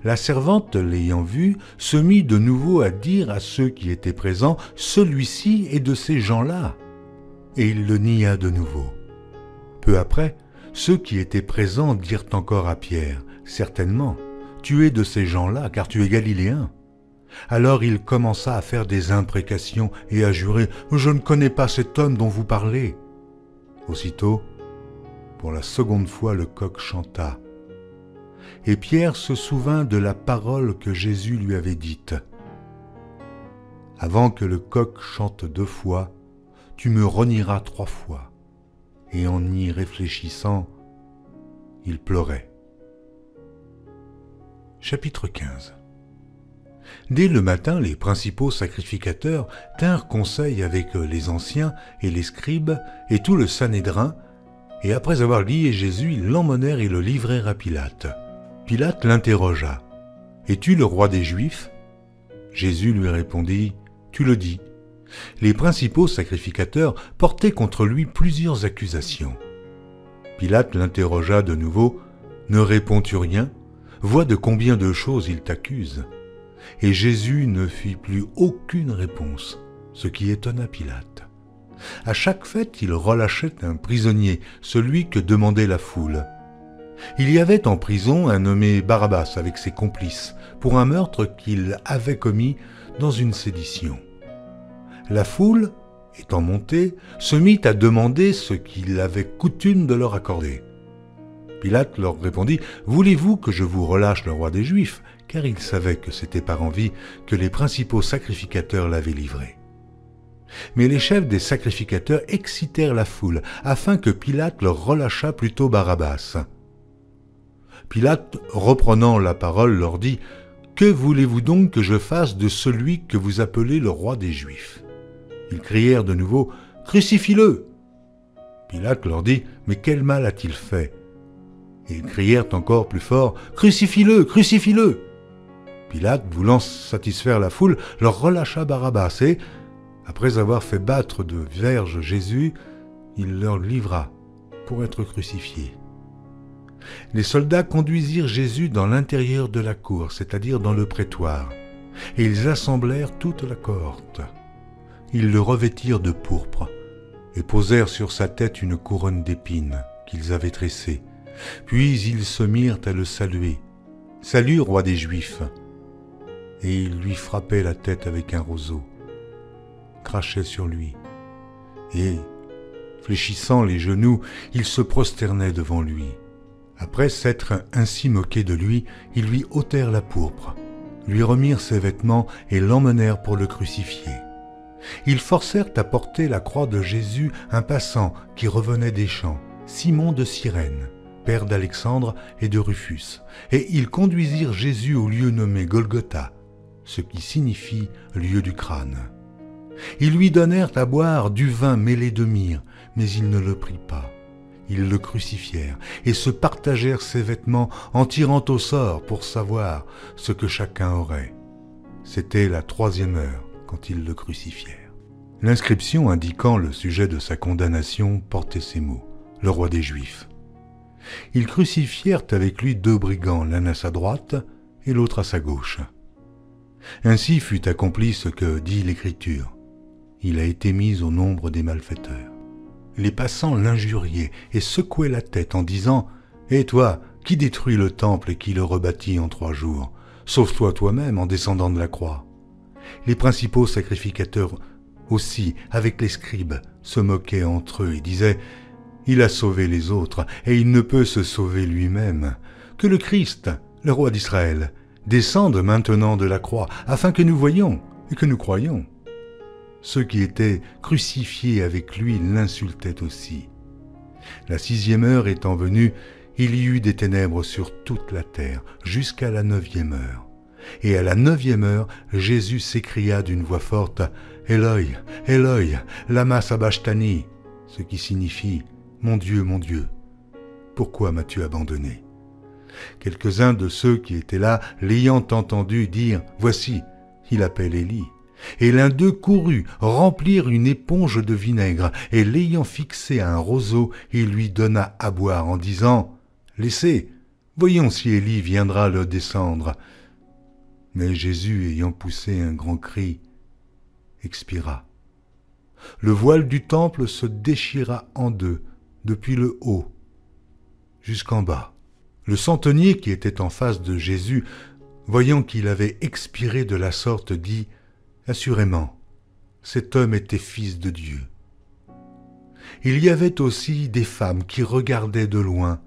La servante, l'ayant vu, se mit de nouveau à dire à ceux qui étaient présents : « Celui-ci est de ces gens-là. » Et il le nia de nouveau. Peu après, ceux qui étaient présents dirent encore à Pierre : « Certainement, tu es de ces gens-là, car tu es galiléen. » Alors il commença à faire des imprécations et à jurer : « Je ne connais pas cet homme dont vous parlez. » Aussitôt, pour la 2e fois, le coq chanta. Et Pierre se souvint de la parole que Jésus lui avait dite : « Avant que le coq chante 2 fois, tu me renieras 3 fois. » Et en y réfléchissant, il pleurait. Chapitre 15. Dès le matin, les principaux sacrificateurs tinrent conseil avec les anciens et les scribes et tout le Sanhédrin, et après avoir lié Jésus, ils l'emmenèrent et le livrèrent à Pilate. Pilate l'interrogea : « Es-tu le roi des Juifs ?» Jésus lui répondit, « Tu le dis. » Les principaux sacrificateurs portaient contre lui plusieurs accusations. Pilate l'interrogea de nouveau, « Ne réponds-tu rien? Vois de combien de choses il t'accuse. » Et Jésus ne fit plus aucune réponse, ce qui étonna Pilate. À chaque fête, il relâchait un prisonnier, celui que demandait la foule. Il y avait en prison un nommé Barabbas avec ses complices, pour un meurtre qu'il avait commis dans une sédition. La foule, étant montée, se mit à demander ce qu'il avait coutume de leur accorder. Pilate leur répondit, « Voulez-vous que je vous relâche le roi des Juifs ?» car il savait que c'était par envie que les principaux sacrificateurs l'avaient livré. Mais les chefs des sacrificateurs excitèrent la foule, afin que Pilate leur relâchât plutôt Barabbas. Pilate, reprenant la parole, leur dit, « Que voulez-vous donc que je fasse de celui que vous appelez le roi des Juifs ?» Ils crièrent de nouveau, « Crucifie-le !» Pilate leur dit, « Mais quel mal a-t-il fait ?» Et ils crièrent encore plus fort, « Crucifie-le! Crucifie-le !» Pilate, voulant satisfaire la foule, leur relâcha Barabbas et, après avoir fait battre de verges Jésus, il leur livra pour être crucifié. Les soldats conduisirent Jésus dans l'intérieur de la cour, c'est-à-dire dans le prétoire, et ils assemblèrent toute la cohorte. Ils le revêtirent de pourpre et posèrent sur sa tête une couronne d'épines qu'ils avaient tressée. Puis ils se mirent à le saluer. « Salut, roi des Juifs !» Et ils lui frappaient la tête avec un roseau, crachaient sur lui, et, fléchissant les genoux, ils se prosternaient devant lui. Après s'être ainsi moqués de lui, ils lui ôtèrent la pourpre, lui remirent ses vêtements et l'emmenèrent pour le crucifier. Ils forcèrent à porter la croix de Jésus un passant qui revenait des champs, Simon de Cyrène, père d'Alexandre et de Rufus, et ils conduisirent Jésus au lieu nommé Golgotha, ce qui signifie lieu du crâne. Ils lui donnèrent à boire du vin mêlé de myrrhe, mais il ne le prit pas. Ils le crucifièrent et se partagèrent ses vêtements en tirant au sort pour savoir ce que chacun aurait. C'était la 3e heure quand ils le crucifièrent. L'inscription indiquant le sujet de sa condamnation portait ces mots, « Le roi des Juifs ». Ils crucifièrent avec lui 2 brigands, l'un à sa droite et l'autre à sa gauche. Ainsi fut accompli ce que dit l'Écriture. Il a été mis au nombre des malfaiteurs. Les passants l'injuriaient et secouaient la tête en disant « Et toi, qui détruis le temple et qui le rebâtit en 3 jours? Sauve-toi toi-même en descendant de la croix. » Les principaux sacrificateurs aussi, avec les scribes, se moquaient entre eux et disaient « Il a sauvé les autres et il ne peut se sauver lui-même. Que le Christ, le roi d'Israël, descende maintenant de la croix, afin que nous voyions et que nous croyions. » Ceux qui étaient crucifiés avec lui l'insultaient aussi. La 6e heure étant venue, il y eut des ténèbres sur toute la terre, jusqu'à la 9e heure. Et à la 9e heure, Jésus s'écria d'une voix forte, « Eloi, Eloi, lama sabachthani » ce qui signifie « Mon Dieu, pourquoi m'as-tu abandonné ?» Quelques-uns de ceux qui étaient là, l'ayant entendu dire « Voici, il appelle Élie ». Et l'un d'eux courut remplir une éponge de vinaigre, et l'ayant fixé à un roseau, il lui donna à boire en disant « Laissez, voyons si Élie viendra le descendre. » Mais Jésus, ayant poussé un grand cri, expira. Le voile du temple se déchira en 2, depuis le haut jusqu'en bas. Le centenier qui était en face de Jésus, voyant qu'il avait expiré de la sorte, dit « Assurément, cet homme était fils de Dieu. » Il y avait aussi des femmes qui regardaient de loin.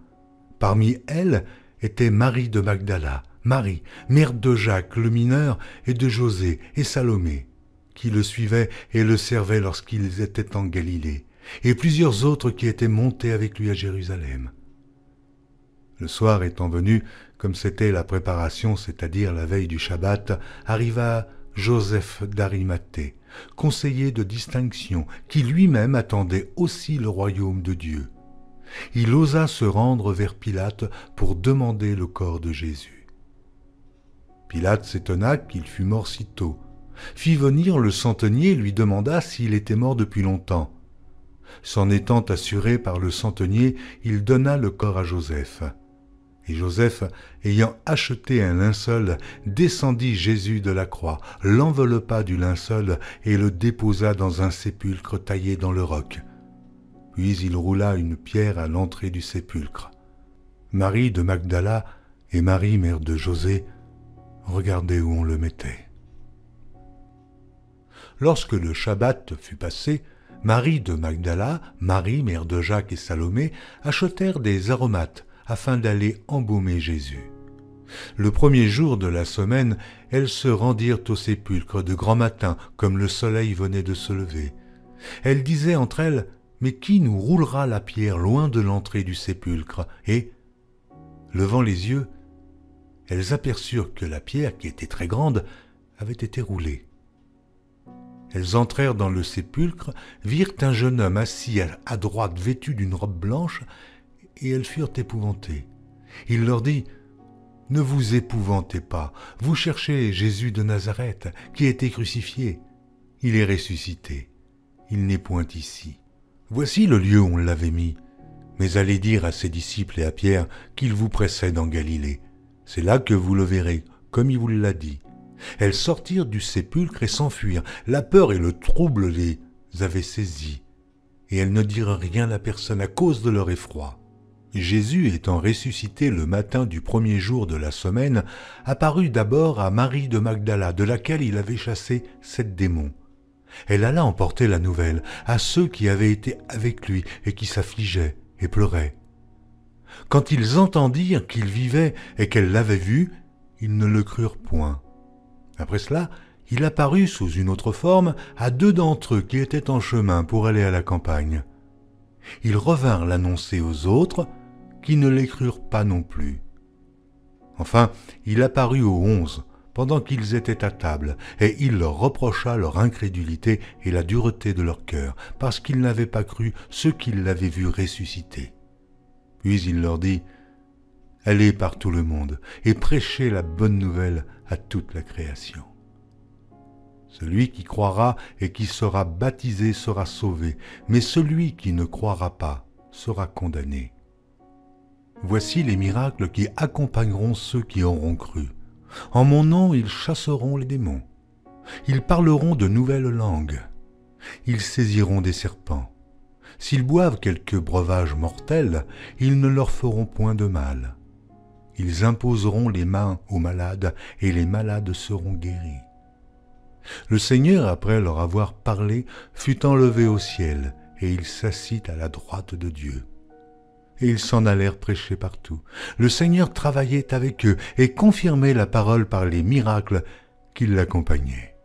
Parmi elles était Marie de Magdala, Marie, mère de Jacques le mineur, et de José et Salomé, qui le suivaient et le servaient lorsqu'ils étaient en Galilée, et plusieurs autres qui étaient montés avec lui à Jérusalem. Le soir étant venu, comme c'était la préparation, c'est-à-dire la veille du Shabbat, arriva Joseph d'Arimathée, conseiller de distinction, qui lui-même attendait aussi le royaume de Dieu. Il osa se rendre vers Pilate pour demander le corps de Jésus. Pilate s'étonna qu'il fût mort si tôt, fit venir le centenier et lui demanda s'il était mort depuis longtemps. S'en étant assuré par le centenier, il donna le corps à Joseph. Et Joseph, ayant acheté un linceul, descendit Jésus de la croix, l'enveloppa du linceul et le déposa dans un sépulcre taillé dans le roc. Puis il roula une pierre à l'entrée du sépulcre. Marie de Magdala et Marie, mère de José, regardaient où on le mettait. Lorsque le Shabbat fut passé, Marie de Magdala, Marie, mère de Jacques et Salomé, achetèrent des aromates afin d'aller embaumer Jésus. Le premier jour de la semaine, elles se rendirent au sépulcre de grand matin, comme le soleil venait de se lever. Elles disaient entre elles, « Mais qui nous roulera la pierre loin de l'entrée du sépulcre ?» Et, levant les yeux, elles aperçurent que la pierre, qui était très grande, avait été roulée. Elles entrèrent dans le sépulcre, virent un jeune homme assis à droite vêtu d'une robe blanche, et elles furent épouvantées. Il leur dit, « Ne vous épouvantez pas, vous cherchez Jésus de Nazareth, qui a été crucifié. Il est ressuscité, il n'est point ici. Voici le lieu où on l'avait mis. Mais allez dire à ses disciples et à Pierre qu'il vous précède en Galilée. C'est là que vous le verrez, comme il vous l'a dit. » Elles sortirent du sépulcre et s'enfuirent. La peur et le trouble les avaient saisies, et elles ne dirent rien à personne à cause de leur effroi. Jésus, étant ressuscité le matin du premier jour de la semaine, apparut d'abord à Marie de Magdala, de laquelle il avait chassé 7 démons. Elle alla emporter la nouvelle à ceux qui avaient été avec lui et qui s'affligeaient et pleuraient. Quand ils entendirent qu'il vivait et qu'elle l'avait vu, ils ne le crurent point. Après cela, il apparut sous une autre forme à 2 d'entre eux qui étaient en chemin pour aller à la campagne. Ils revinrent l'annoncer aux autres, qui ne les crurent pas non plus. Enfin, il apparut aux 11, pendant qu'ils étaient à table, et il leur reprocha leur incrédulité et la dureté de leur cœur, parce qu'ils n'avaient pas cru ceux qui l'avaient vu ressusciter. Puis il leur dit, « Allez par tout le monde et prêchez la bonne nouvelle à toute la création. Celui qui croira et qui sera baptisé sera sauvé, mais celui qui ne croira pas sera condamné. Voici les miracles qui accompagneront ceux qui auront cru. En mon nom, ils chasseront les démons. Ils parleront de nouvelles langues. Ils saisiront des serpents. S'ils boivent quelque breuvage mortel, ils ne leur feront point de mal. Ils imposeront les mains aux malades et les malades seront guéris. » Le Seigneur, après leur avoir parlé, fut enlevé au ciel et il s'assit à la droite de Dieu. Et ils s'en allèrent prêcher partout. Le Seigneur travaillait avec eux et confirmait la parole par les miracles qui l'accompagnaient.